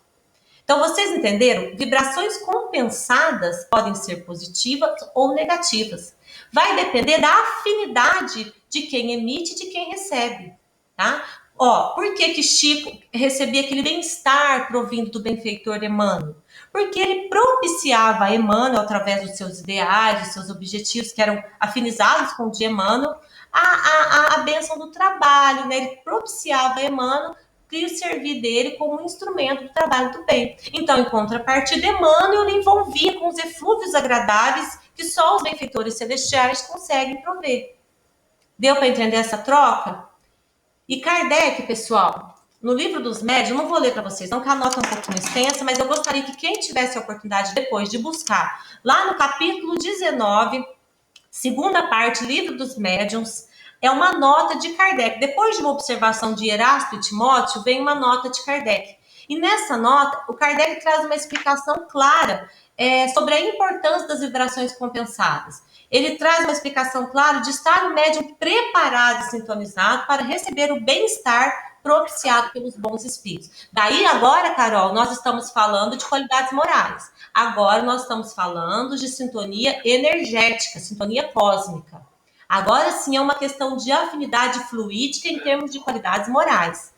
Então, vocês entenderam? Vibrações compensadas podem ser positivas ou negativas. Vai depender da afinidade de quem emite e de quem recebe, tá? Por que Chico recebia aquele bem-estar provindo do benfeitor Emmanuel? Porque ele propiciava a Emmanuel, através dos seus ideais, dos seus objetivos, que eram afinizados com o de Emmanuel, a bênção do trabalho, né? Ele propiciava a Emmanuel e servir dele como um instrumento do trabalho do bem. Então, em contrapartida, Emmanuel lhe envolvia com os eflúvios agradáveis que só os benfeitores celestiais conseguem prover. Deu para entender essa troca? E Kardec, pessoal, no livro dos médiuns, não vou ler para vocês, não, que a nota é um pouquinho extensa, mas eu gostaria que quem tivesse a oportunidade depois de buscar, lá no capítulo 19, segunda parte, livro dos médiuns, é uma nota de Kardec. Depois de uma observação de Erasto e Timóteo, vem uma nota de Kardec. E nessa nota, o Kardec traz uma explicação clara sobre a importância das vibrações compensadas. Ele traz uma explicação clara de estar o médium preparado e sintonizado para receber o bem-estar propiciado pelos bons espíritos. Daí agora, Carol, nós estamos falando de qualidades morais. Agora nós estamos falando de sintonia energética, sintonia cósmica. Agora sim é uma questão de afinidade fluídica em termos de qualidades morais.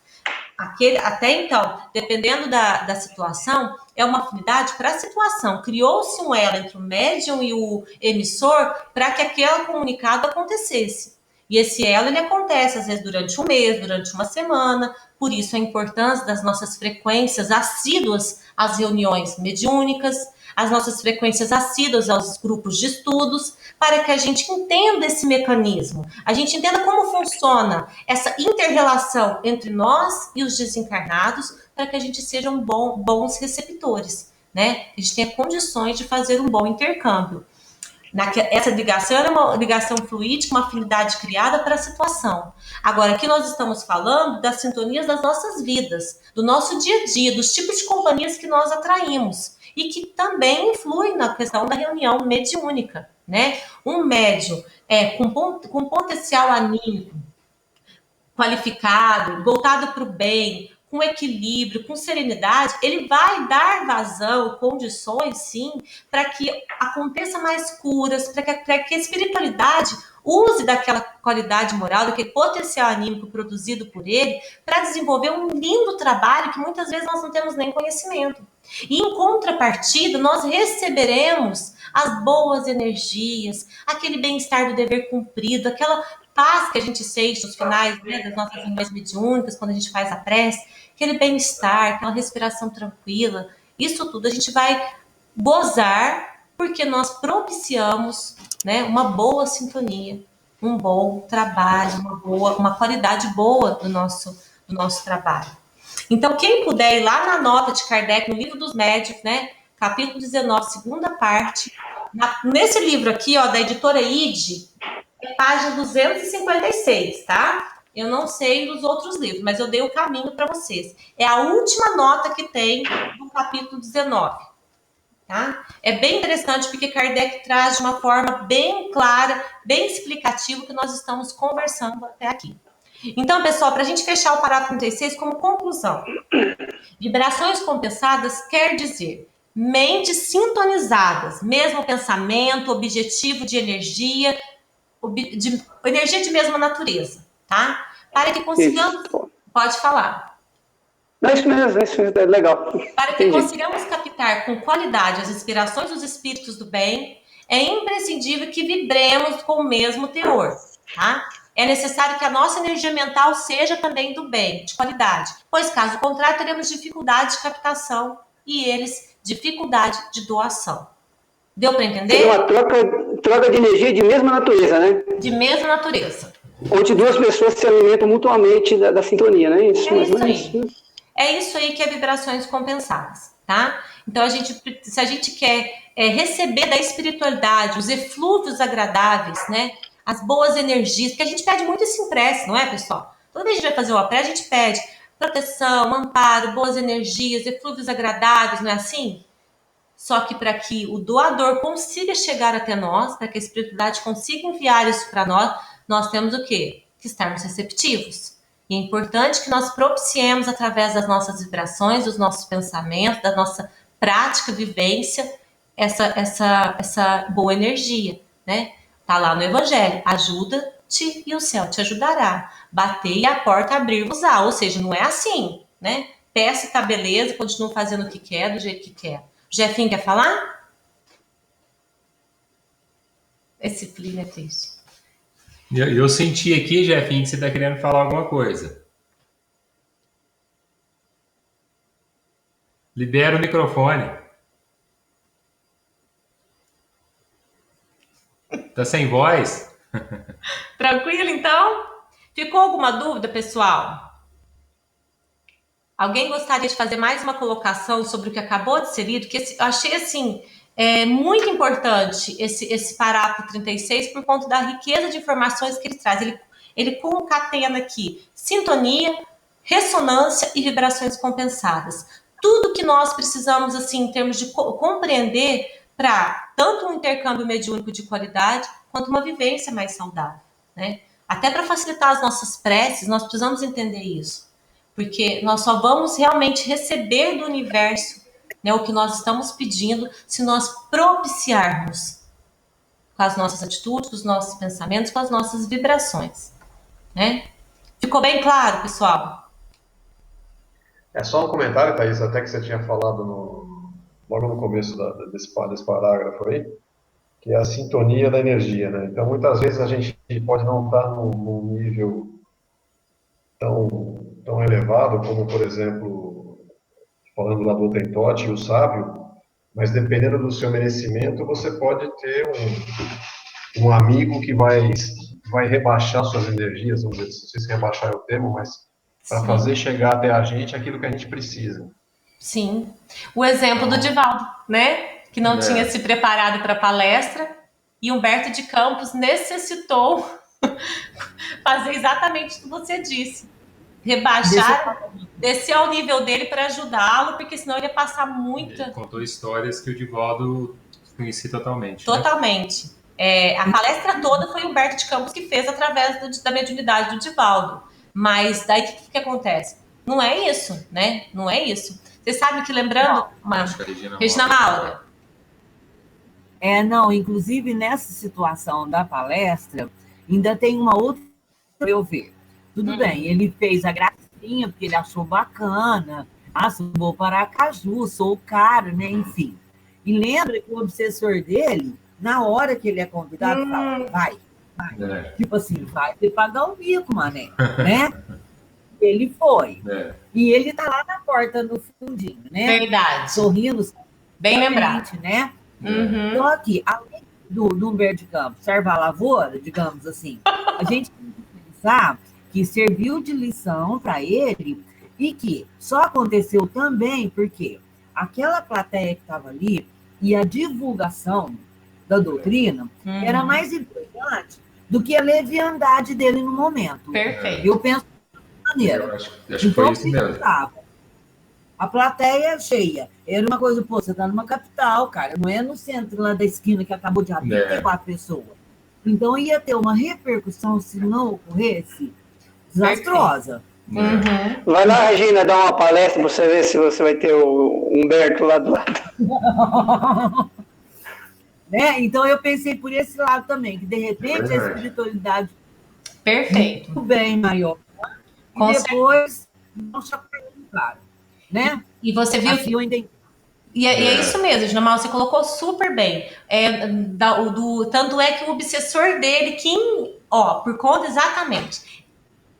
Até então, dependendo da situação, é uma afinidade para a situação. Criou-se um elo entre o médium e o emissor para que aquele comunicado acontecesse. E esse elo ele acontece, às vezes, durante um mês, durante uma semana. Por isso, a importância das nossas frequências assíduas às reuniões mediúnicas, as nossas frequências assíduas aos grupos de estudos, para que a gente entenda esse mecanismo, a gente entenda como funciona essa inter-relação entre nós e os desencarnados, para que a gente sejam bons receptores, né? A gente tenha condições de fazer um bom intercâmbio. Essa ligação é uma ligação fluídica, uma afinidade criada para a situação. Agora, aqui nós estamos falando das sintonias das nossas vidas, do nosso dia a dia, dos tipos de companhias que nós atraímos e que também influem na questão da reunião mediúnica, né? Um médium com potencial anímico, qualificado, voltado para o bem, com equilíbrio, com serenidade, ele vai dar vazão, condições, sim, para que aconteça mais curas, para que a espiritualidade use daquela qualidade moral, daquele potencial anímico produzido por ele, para desenvolver um lindo trabalho que muitas vezes nós não temos nem conhecimento. E em contrapartida, nós receberemos as boas energias, aquele bem-estar do dever cumprido, aquela paz que a gente sente nos finais, né, das nossas reuniões mediúnicas, quando a gente faz a prece, aquele bem-estar, aquela respiração tranquila, isso tudo a gente vai gozar porque nós propiciamos, né, uma boa sintonia, um bom trabalho, uma qualidade boa do nosso trabalho. Então, quem puder ir lá na nota de Kardec, no Livro dos Médiuns, né, capítulo 19, segunda parte, nesse livro aqui, ó, da editora ID, é página 256, tá? Eu não sei dos outros livros, mas eu dei o caminho para vocês. É a última nota que tem no capítulo 19, tá? É bem interessante porque Kardec traz de uma forma bem clara, bem explicativa o que nós estamos conversando até aqui. Então, pessoal, para a gente fechar o parágrafo 36 como conclusão, vibrações compensadas quer dizer mentes sintonizadas, mesmo pensamento, objetivo de energia de mesma natureza, tá? Para que consigamos... Isso. Pode falar. Não, isso mesmo, é legal. Para que consigamos captar com qualidade as inspirações dos espíritos do bem, é imprescindível que vibremos com o mesmo teor, tá? É necessário que a nossa energia mental seja também do bem, de qualidade, pois caso contrário teremos dificuldade de captação e eles dificuldade de doação. Deu para entender? É uma troca de energia de mesma natureza, né? De mesma natureza. Onde duas pessoas se alimentam mutuamente da sintonia, né? É isso aí que é vibrações compensadas, tá? Então, se a gente quer receber da espiritualidade os eflúvios agradáveis, né? As boas energias, porque a gente pede muito esse prece, não é, pessoal? Toda vez que a gente vai fazer uma prece, a gente pede proteção, amparo, boas energias, eflúvios agradáveis, não é assim? Só que para que o doador consiga chegar até nós, para que a espiritualidade consiga enviar isso para nós, nós temos o quê? Que estarmos receptivos. E é importante que nós propiciemos através das nossas vibrações, dos nossos pensamentos, da nossa prática, vivência, essa boa energia, né? Tá lá no Evangelho, ajuda-te e o céu te ajudará. Bater e a porta abrir-vos-á. Ou seja, não é assim, né? Peça e tá beleza, continua fazendo o que quer, do jeito que quer. Jefinho quer falar? Esse Plínio é triste. Eu senti aqui, Jefinho, que você está querendo falar alguma coisa. Libera o microfone. Tá sem voz? Tranquilo, então? Ficou alguma dúvida, pessoal? Alguém gostaria de fazer mais uma colocação sobre o que acabou de ser lido? Que eu achei, assim, muito importante esse parágrafo 36 por conta da riqueza de informações que ele traz. Ele concatena aqui sintonia, ressonância e vibrações compensadas. Tudo que nós precisamos, assim, em termos de compreender para tanto um intercâmbio mediúnico de qualidade quanto uma vivência mais saudável, né? Até para facilitar as nossas preces, nós precisamos entender isso. Porque nós só vamos realmente receber do universo, né, o que nós estamos pedindo se nós propiciarmos com as nossas atitudes, com os nossos pensamentos, com as nossas vibrações, né? Ficou bem claro, pessoal? É só um comentário, Thaís, até que você tinha falado logo no começo desse parágrafo aí, que é a sintonia da energia, né? Então, muitas vezes a gente pode não estar num nível tão elevado como, por exemplo, falando lá do Otentote e o sábio, mas dependendo do seu merecimento, você pode ter um amigo que vai rebaixar suas energias, vamos dizer, não sei se rebaixar é o termo, mas para fazer chegar até a gente aquilo que a gente precisa. Sim. O exemplo do Divaldo, né? Que não tinha se preparado para a palestra e Humberto de Campos necessitou fazer exatamente o que você disse. Rebaixar, descer ao nível dele para ajudá-lo, porque senão ele ia passar muita... Ele contou histórias que o Divaldo conhecia totalmente. Totalmente. A palestra toda foi Humberto de Campos que fez através da mediunidade do Divaldo. Mas daí o que acontece? Não é isso, né? Não é isso. Você sabe que lembrando, Acho que a Regina Maura. Não, inclusive nessa situação da palestra, ainda tem uma outra para eu ver. Tudo bem, ele fez a gracinha, porque ele achou bacana. Vou para Aracaju, sou o cara, né? Enfim. E lembra que o obsessor dele, na hora que ele é convidado, fala, vai. Tipo assim, vai ter que pagar o mico, mané, né? Ele foi. E ele tá lá na porta, no fundinho, né? Verdade. Sorrindo. Bem lembrado. Né? Então, aqui, além do Humberto de Campos, serve a lavoura, digamos assim, a gente tem que pensar que serviu de lição para ele e que só aconteceu também porque aquela plateia que estava ali e a divulgação da doutrina era mais importante do que a leviandade dele no momento. Perfeito. Eu penso dessa maneira. Eu acho que foi isso mesmo. A plateia cheia. Era uma coisa, você tá numa capital, cara, não é no centro lá da esquina que acabou de abrir 34 pessoas. Então ia ter uma repercussão, se não ocorresse, desastrosa. Vai lá, Regina, dar uma palestra para você ver se você vai ter o Humberto lá do lado. Né? Então eu pensei por esse lado também, que de repente a espiritualidade muito bem maior. E depois não chacoalhou, claro. Né? E você viu assim, eu entendi. E é isso mesmo, Ginamal, você colocou super bem. Tanto é que o obsessor dele, por conta exatamente.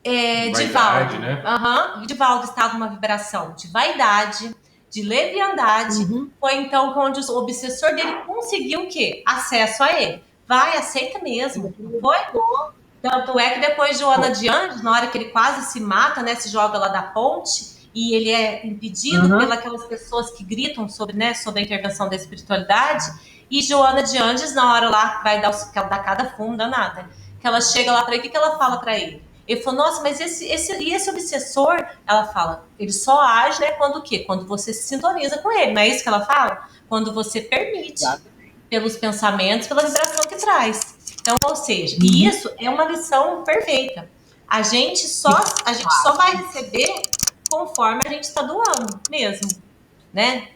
Vaidade, Divaldo. né? Divaldo estava numa vibração de vaidade, de leviandade. Foi então onde o obsessor dele conseguiu o quê? Acesso a ele. Vai, aceita mesmo. Foi? Tanto é que depois Joana de Anjos, na hora que ele quase se mata, né? Se joga lá da ponte. E ele é impedido pelas pessoas que gritam sobre a intervenção da espiritualidade. E Joana de Anjos, na hora lá, vai dar cada fundo, danada. Que ela chega lá para ele, o que ela fala para ele? Ele falou, nossa, mas esse obsessor, ela fala, ele só age, né, quando o quê? Quando você se sintoniza com ele, não é isso que ela fala? Quando você permite, pelos pensamentos, pela vibração que traz. Então, ou seja, e isso é uma lição perfeita. A gente só vai receber conforme a gente está doando mesmo, né?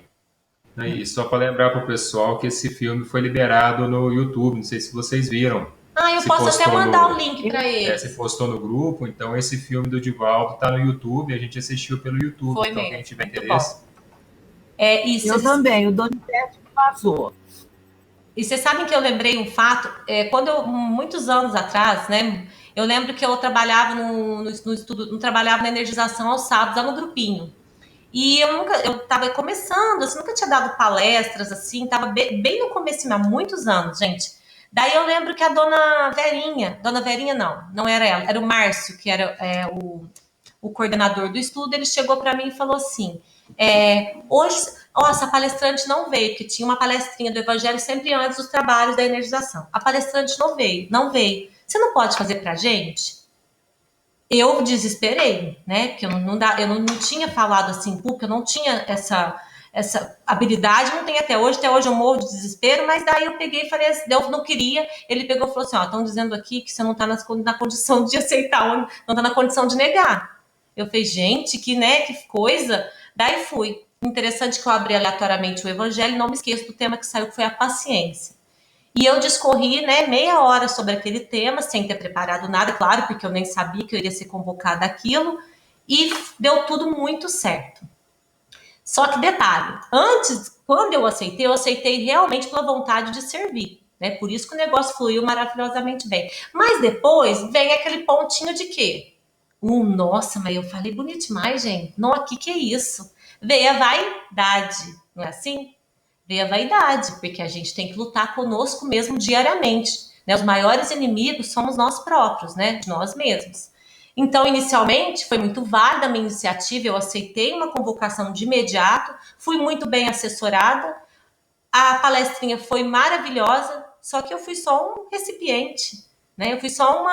E só para lembrar para o pessoal que esse filme foi liberado no YouTube, não sei se vocês viram. Eu posso até mandar o link para ele. Você postou no grupo, então esse filme do Divaldo está no YouTube, a gente assistiu pelo YouTube, foi então mesmo. quem tiver interesse. Isso. Eu também, o Donizete passou. E vocês sabem que eu lembrei um fato, muitos anos atrás, né? Eu lembro que eu trabalhava no estudo, não trabalhava na energização aos sábados, lá no grupinho. E eu estava começando, assim, nunca tinha dado palestras, assim, estava bem no começo, há muitos anos, gente. Daí eu lembro que a dona Verinha não era ela, era o Márcio, que era o coordenador do estudo, ele chegou para mim e falou assim, hoje, essa palestrante não veio, porque tinha uma palestrinha do Evangelho sempre antes dos trabalhos da energização. A palestrante não veio. Você não pode fazer pra gente? Eu desesperei, né? Porque eu não tinha falado assim, porque eu não tinha essa habilidade, não tenho até hoje eu morro de desespero, mas daí eu peguei e falei assim, eu não queria, ele pegou e falou assim, estão dizendo aqui que você não está na condição de aceitar, não está na condição de negar. Eu falei, gente, que coisa. Daí fui. Interessante que eu abri aleatoriamente o Evangelho, não me esqueço do tema que saiu, que foi a paciência. E eu discorri, né, meia hora sobre aquele tema, sem ter preparado nada, claro, porque eu nem sabia que eu iria ser convocada àquilo, e deu tudo muito certo. Só que detalhe, antes, quando eu aceitei realmente pela vontade de servir, né? Por isso que o negócio fluiu maravilhosamente bem. Mas depois vem aquele pontinho de quê? Nossa, mas eu falei bonito demais, gente. Não, aqui que é isso? Veio a vaidade, não é assim? Veio a vaidade, porque a gente tem que lutar conosco mesmo diariamente, né? Os maiores inimigos somos nós próprios, né? De nós mesmos. Então, inicialmente, foi muito válida a minha iniciativa, eu aceitei uma convocação de imediato, fui muito bem assessorada, a palestrinha foi maravilhosa, só que eu fui só um recipiente, né? Eu fui só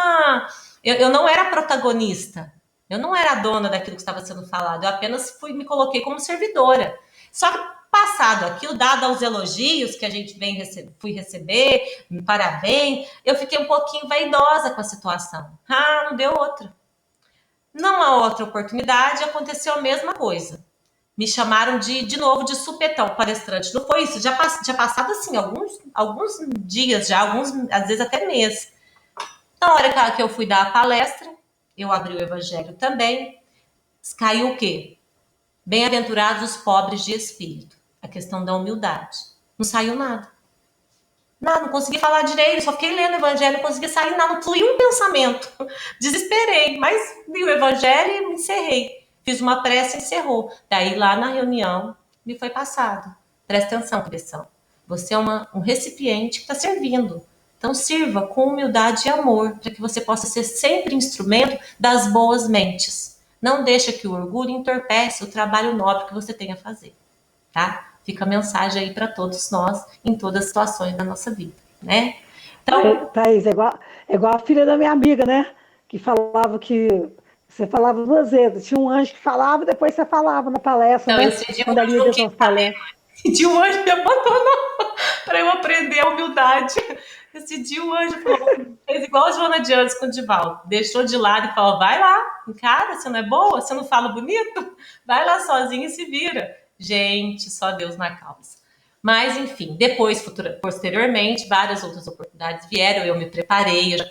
eu não era protagonista, eu não era a dona daquilo que estava sendo falado, eu apenas me coloquei como servidora. Só que passado aquilo, dado aos elogios que a gente fui receber, parabéns, eu fiquei um pouquinho vaidosa com a situação. Não deu outra. Numa outra oportunidade, aconteceu a mesma coisa. Me chamaram de novo de supetão, palestrante. Não foi isso, já passado assim, alguns dias já, às vezes até meses. Na hora que eu fui dar a palestra, eu abri o evangelho também, caiu o quê? Bem-aventurados os pobres de espírito. A questão da humildade. Não saiu nada. Não consegui falar direito, só fiquei lendo o evangelho, não consegui sair nada, não fluiu um pensamento. Desesperei, mas li o evangelho e me encerrei. Fiz uma prece e encerrou. Daí lá na reunião me foi passado. Presta atenção, cristão. Você é um recipiente que está servindo. Então sirva com humildade e amor, para que você possa ser sempre instrumento das boas mentes. Não deixa que o orgulho entorpeça o trabalho nobre que você tem a fazer. Tá? Fica a mensagem aí para todos nós, em todas as situações da nossa vida, né? Então, Thaís, é igual a filha da minha amiga, né? Que falava que você falava 2 vezes. Tinha um anjo que falava, depois você falava na palestra, então, né? esse dia Quando a Lídia estava falando. De um anjo me abandonou para eu aprender a humildade. Esse dia o anjo falou, fez igual a Joana de Anjos com o Divaldo. Deixou de lado e falou, vai lá, encara, você não é boa? Você não fala bonito? Vai lá sozinha e se vira. Gente, só Deus na causa. Mas, enfim, depois, posteriormente, várias outras oportunidades vieram, eu me preparei, eu já,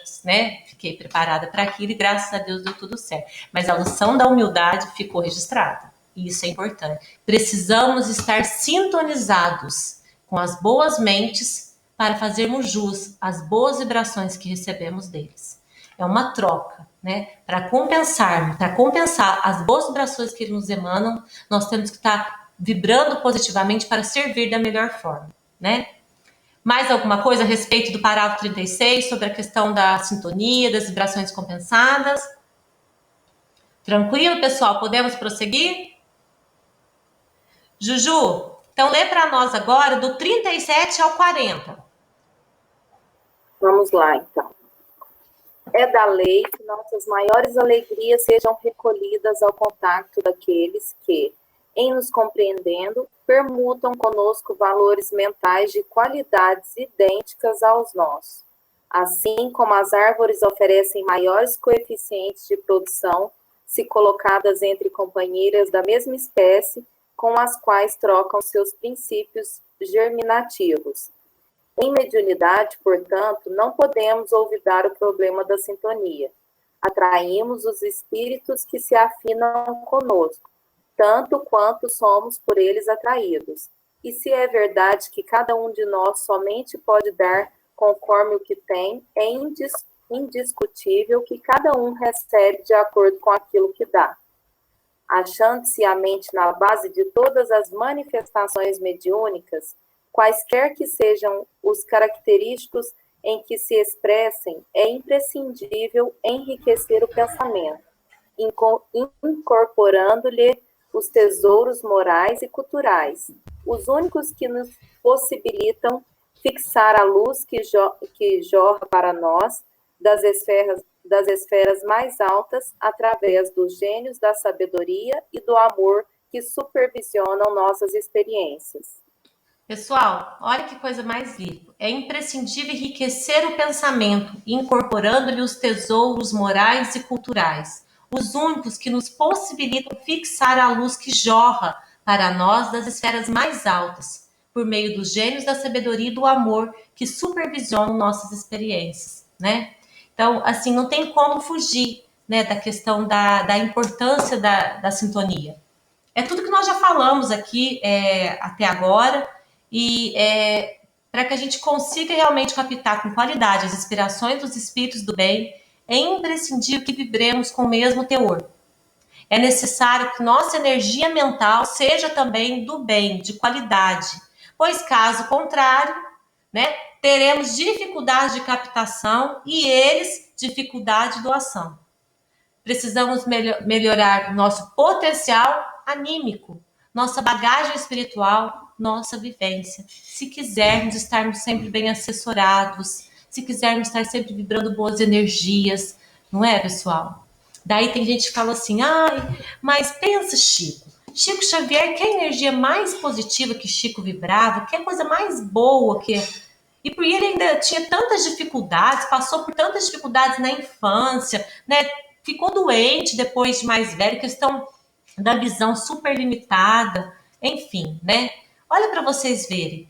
fiquei preparada para aquilo e graças a Deus deu tudo certo. Mas a lição da humildade ficou registrada. E isso é importante. Precisamos estar sintonizados com as boas mentes para fazermos jus às boas vibrações que recebemos deles. É uma troca, né? Para compensar as boas vibrações que eles nos emanam, nós temos que estar vibrando positivamente para servir da melhor forma, né? Mais alguma coisa a respeito do parágrafo 36 sobre a questão da sintonia, das vibrações compensadas? Tranquilo, pessoal? Podemos prosseguir? Juju, então lê para nós agora do 37 ao 40. Vamos lá, então. É da lei que nossas maiores alegrias sejam recolhidas ao contato daqueles que, em nos compreendendo, permutam conosco valores mentais de qualidades idênticas aos nossos. Assim como as árvores oferecem maiores coeficientes de produção se colocadas entre companheiras da mesma espécie, com as quais trocam seus princípios germinativos. Em mediunidade, portanto, não podemos olvidar o problema da sintonia. Atraímos os espíritos que se afinam conosco, tanto quanto somos por eles atraídos. E se é verdade que cada um de nós somente pode dar conforme o que tem, é indiscutível que cada um recebe de acordo com aquilo que dá. Achando-se a mente na base de todas as manifestações mediúnicas, quaisquer que sejam os característicos em que se expressem, é imprescindível enriquecer o pensamento, incorporando-lhe os tesouros morais e culturais, os únicos que nos possibilitam fixar a luz que jorra para nós das esferas mais altas através dos gênios da sabedoria e do amor que supervisionam nossas experiências. Pessoal, olha que coisa mais linda. É imprescindível enriquecer o pensamento, incorporando-lhe os tesouros morais e culturais, os únicos que nos possibilitam fixar a luz que jorra para nós das esferas mais altas, por meio dos gênios da sabedoria e do amor que supervisionam nossas experiências, né? Então, assim, não tem como fugir, né, da questão da importância da sintonia. É tudo que nós já falamos aqui até agora, e para que a gente consiga realmente captar com qualidade as inspirações dos espíritos do bem, é imprescindível que vibremos com o mesmo teor. É necessário que nossa energia mental seja também do bem, de qualidade, pois caso contrário, né, teremos dificuldade de captação e eles dificuldade de doação. Precisamos melhorar nosso potencial anímico, nossa bagagem espiritual, nossa vivência. Se quisermos estarmos sempre bem assessorados, se quisermos estar sempre vibrando boas energias, não é, pessoal? Daí tem gente que fala assim, mas pensa, Chico Xavier, que energia mais positiva que Chico vibrava, que coisa mais boa que... E porque ele ainda tinha tantas dificuldades, passou por tantas dificuldades na infância, né? ficou doente depois de mais velho, questão da visão super limitada, enfim, né? Olha para vocês verem.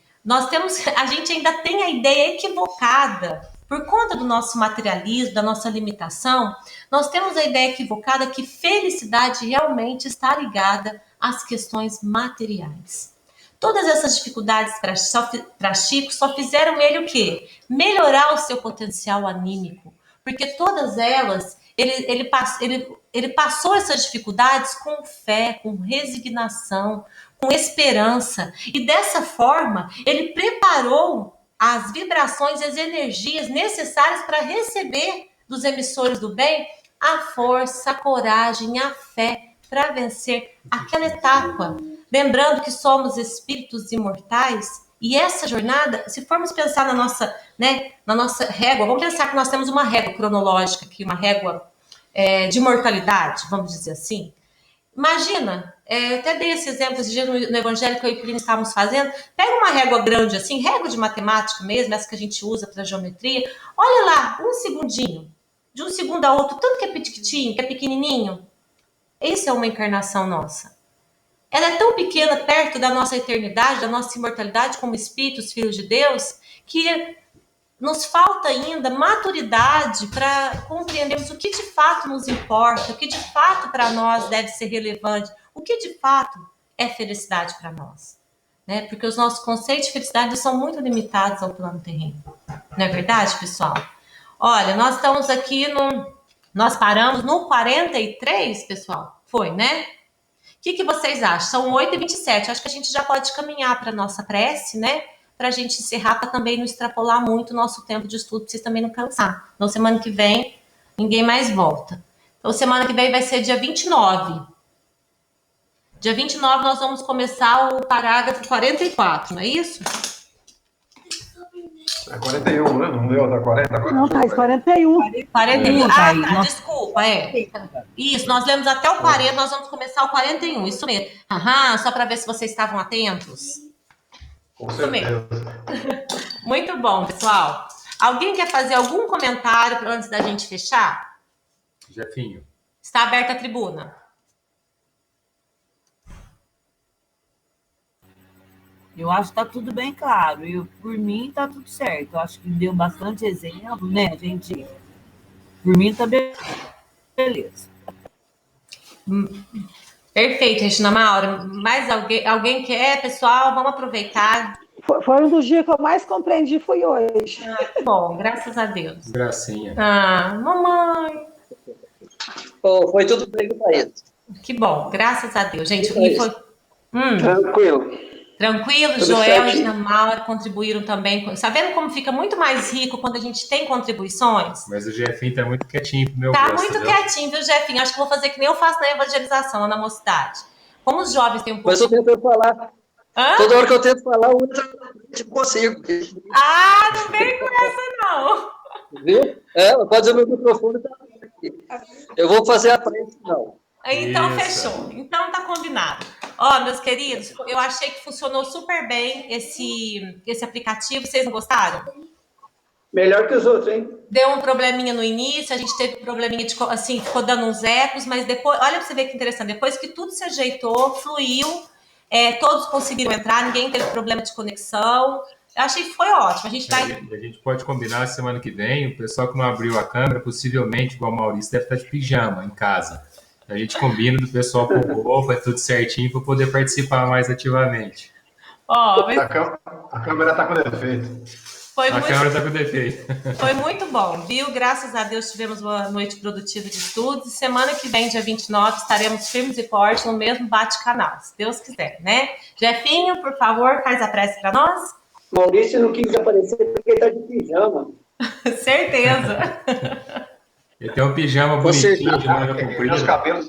A gente ainda tem a ideia equivocada, por conta do nosso materialismo, da nossa limitação, nós temos a ideia equivocada que felicidade realmente está ligada às questões materiais. Todas essas dificuldades para Chico só fizeram ele o quê? Melhorar o seu potencial anímico, porque todas elas, ele passou essas dificuldades com fé, com resignação, com esperança, e dessa forma ele preparou as vibrações e as energias necessárias para receber dos emissores do bem a força, a coragem, a fé para vencer aquela etapa. Lembrando que somos espíritos imortais e essa jornada, se formos pensar na nossa régua, vamos pensar que nós temos uma régua cronológica aqui, uma régua de mortalidade, vamos dizer assim. Imagina, eu até dei esse exemplo esse dia no Evangelho que eu e o Plínio estávamos fazendo. Pega uma régua grande assim, régua de matemática mesmo, essa que a gente usa para geometria. Olha lá, um segundinho, de um segundo a outro, tanto que é petitinho, que é pequenininho. Isso é uma encarnação nossa. Ela é tão pequena perto da nossa eternidade, da nossa imortalidade como espíritos, filhos de Deus, que nos falta ainda maturidade para compreendermos o que de fato nos importa, o que de fato para nós deve ser relevante, o que de fato é felicidade para nós. Né? Porque os nossos conceitos de felicidade são muito limitados ao plano terreno. Não é verdade, pessoal? Olha, nós estamos aqui nós paramos no 43, pessoal? Foi, né? O que vocês acham? São 8h27. Acho que a gente já pode caminhar para a nossa prece, né? Para a gente encerrar, para também não extrapolar muito o nosso tempo de estudo, para vocês também não cansar. Então, semana que vem, ninguém mais volta. Então, semana que vem vai ser dia 29. Dia 29 nós vamos começar o parágrafo 44, não é isso? É 41, né? Não deu, tá 40? Não, Thaís, 41. 41, tá, desculpa, Isso, nós lemos até o 40, nós vamos começar o 41, isso mesmo. Só para ver se vocês estavam atentos. Com certeza. Muito bom, pessoal. Alguém quer fazer algum comentário antes da gente fechar? Jefinho. Está aberta a tribuna. Eu acho que está tudo bem claro. Por mim, está tudo certo. Eu acho que deu bastante exemplo, né, gente? Por mim, está beleza. Perfeito, Regina Maura. Mais alguém quer, pessoal? Vamos aproveitar. Foi um dos dias que eu mais compreendi, foi hoje. Que bom, graças a Deus. Gracinha. Mamãe. Foi tudo bem com o Thaís. Que bom, graças a Deus. Gente, Tranquilo. Tranquilo, Tudo Joel certinho. e Regina Maura contribuíram também. Tá vendo como fica muito mais rico quando a gente tem contribuições? Mas o Jefinho tá muito quietinho pro meu Tá gosto, muito viu? quietinho, viu, Jefinho? Acho que vou fazer que nem eu faço na evangelização, lá na mocidade. Como os jovens têm um pouco... Mas eu tento falar. Hã? Toda hora que eu tento falar, eu não consigo. Não vem com essa, não. Viu? Pode dizer meu microfone tá aqui. Eu vou fazer a prece, não. Então, Isso. fechou. Então, tá combinado. Meus queridos, eu achei que funcionou super bem esse aplicativo. Vocês não gostaram? Melhor que os outros, hein? Deu um probleminha no início, a gente teve um probleminha de, assim, ficou dando uns ecos, mas depois, olha pra você ver que interessante, depois que tudo se ajeitou, fluiu, todos conseguiram entrar, ninguém teve problema de conexão. Eu achei que foi ótimo. A gente pode combinar semana que vem, o pessoal que não abriu a câmera, possivelmente, igual o Maurício, deve estar de pijama em casa. A gente combina do pessoal com roupa, tudo certinho, para poder participar mais ativamente. A câmera tá com defeito. Câmera tá com defeito. Foi muito bom, viu? Graças a Deus tivemos uma noite produtiva de estudos. E semana que vem, dia 29, estaremos firmes e fortes no mesmo bate-canal, se Deus quiser, né? Jefinho, por favor, faz a prece para nós. Maurício não quis aparecer porque ele tá de pijama. Certeza. Ele tem um pijama bonitinho de manga comprida. Meus cabelos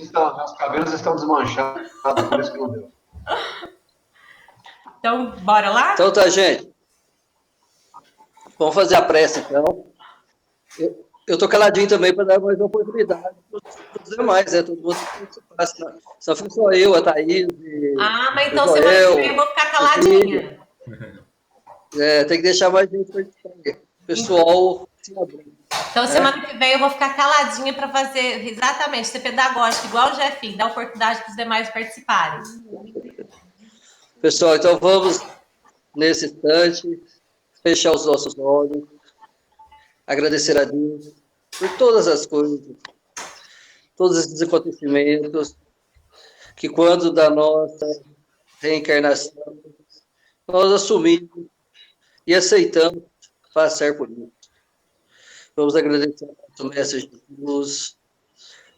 estão desmanchados, por isso que não deu. Então, bora lá? Então tá, gente. Vamos fazer a prece, então. Eu tô caladinho também para dar mais oportunidade para os demais, todo mundo participa. Só foi só eu, a Thaís. Mas então semana que vem eu vou ficar caladinha. Tem que deixar mais gente participar. O pessoal se abrindo. Então, semana que vem eu vou ficar caladinha para fazer exatamente, ser pedagógica, igual o Jefinho, dar oportunidade para os demais participarem. Pessoal, então vamos, nesse instante, fechar os nossos olhos, agradecer a Deus por todas as coisas, todos esses acontecimentos, que quando da nossa reencarnação, nós assumimos e aceitamos passar por isso. Vamos agradecer ao nosso Mestre Jesus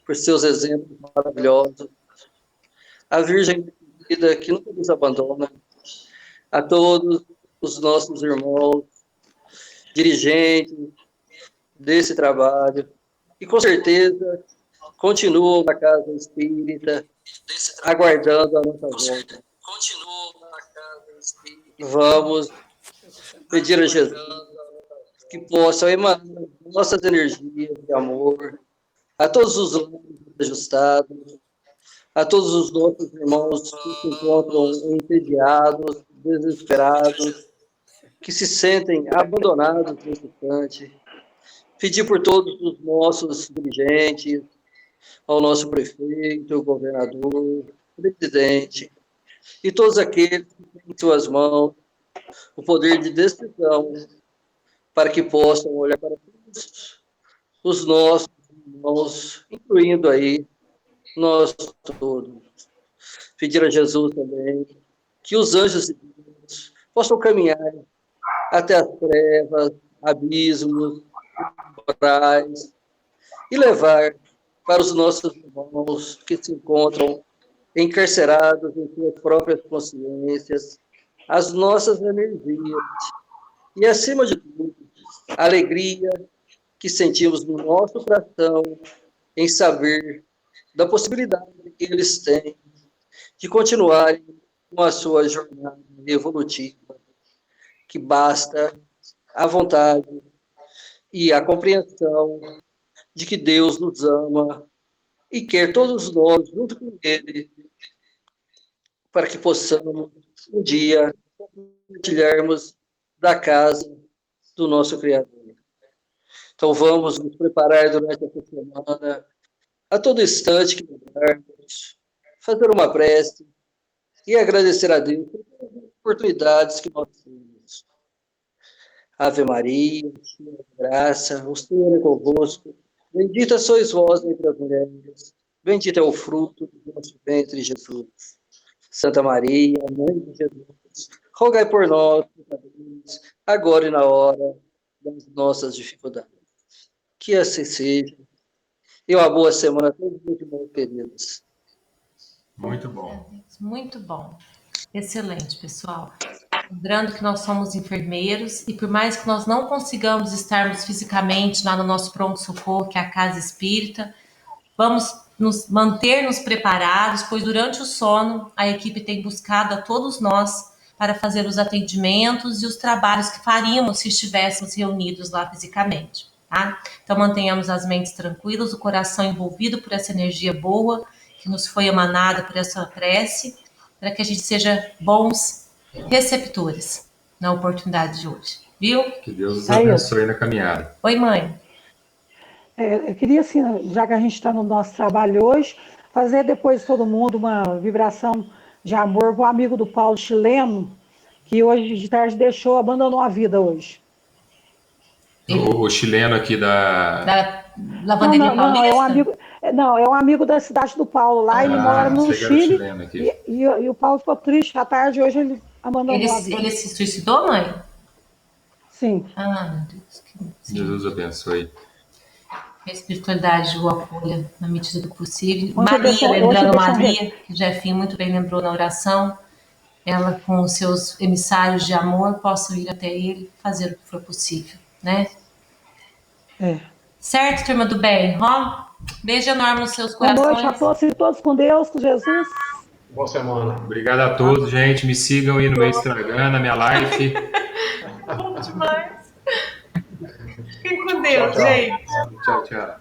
por seus exemplos maravilhosos, a Virgem Vida que nunca nos abandona, a todos os nossos irmãos, dirigentes desse trabalho, e com certeza continuam na casa espírita, aguardando a nossa volta. Vamos pedir a Jesus que possam emanar nossas energias de amor a todos os lares ajustados, a todos os nossos irmãos que se encontram entediados, desesperados, que se sentem abandonados nesse instante. Pedir por todos os nossos dirigentes, ao nosso prefeito, governador, presidente, e todos aqueles que têm em suas mãos o poder de decisão, para que possam olhar para todos os nossos irmãos, incluindo aí nós todos. Pedir a Jesus também que os anjos de Deus possam caminhar até as trevas, abismos, morais, e levar para os nossos irmãos que se encontram encarcerados em suas próprias consciências, as nossas energias e, acima de tudo, a alegria que sentimos no nosso coração em saber da possibilidade que eles têm de continuarem com a sua jornada evolutiva, que basta a vontade e a compreensão de que Deus nos ama e quer todos nós junto com Ele, para que possamos um dia compartilharmos da casa do nosso Criador. Então vamos nos preparar durante essa semana, a todo instante que pudermos, fazer uma prece e agradecer a Deus por todas as oportunidades que nós temos. Ave Maria, cheia de graça, o Senhor é convosco. Bendita sois vós entre as mulheres, bendito é o fruto do vosso ventre, Jesus. Santa Maria, Mãe de Jesus, rogai por nós, pecadores, agora e na hora das nossas dificuldades. Que assim seja. E uma boa semana a todos, meus irmãos queridos. Muito bom. Muito bom. Excelente, pessoal. Lembrando que nós somos enfermeiros e por mais que nós não consigamos estarmos fisicamente lá no nosso pronto-socorro, que é a Casa Espírita, vamos manter-nos preparados, pois durante o sono a equipe tem buscado a todos nós para fazer os atendimentos e os trabalhos que faríamos se estivéssemos reunidos lá fisicamente, tá? Então mantenhamos as mentes tranquilas, o coração envolvido por essa energia boa que nos foi emanada por essa prece, para que a gente seja bons receptores na oportunidade de hoje, viu? Que Deus os abençoe na caminhada. Oi, mãe. Eu queria, assim, já que a gente está no nosso trabalho hoje, fazer depois de todo mundo uma vibração de amor para o amigo do Paulo chileno, que hoje de tarde abandonou a vida hoje. O chileno aqui da Lavanderia Paulista? É um amigo da cidade do Paulo lá, ele mora no Chile, e o Paulo ficou triste à tarde, hoje ele abandonou a vida. Ele se suicidou, mãe? Sim. Ah, meu Deus. Jesus abençoe. A espiritualidade o acolha na medida do possível. Maria, lembrando Maria, que o Jefinho muito bem lembrou na oração, ela com os seus emissários de amor possam ir até ele, fazer o que for possível, né? Certo, turma do bem? Ó, beijo enorme nos seus corações. Boa noite a todos, todos com Deus, com Jesus. Boa semana. Obrigado a todos, gente. Me sigam aí no meu Instagram, na minha live. Bom demais. Fiquem com Deus, gente. Tchau, tchau.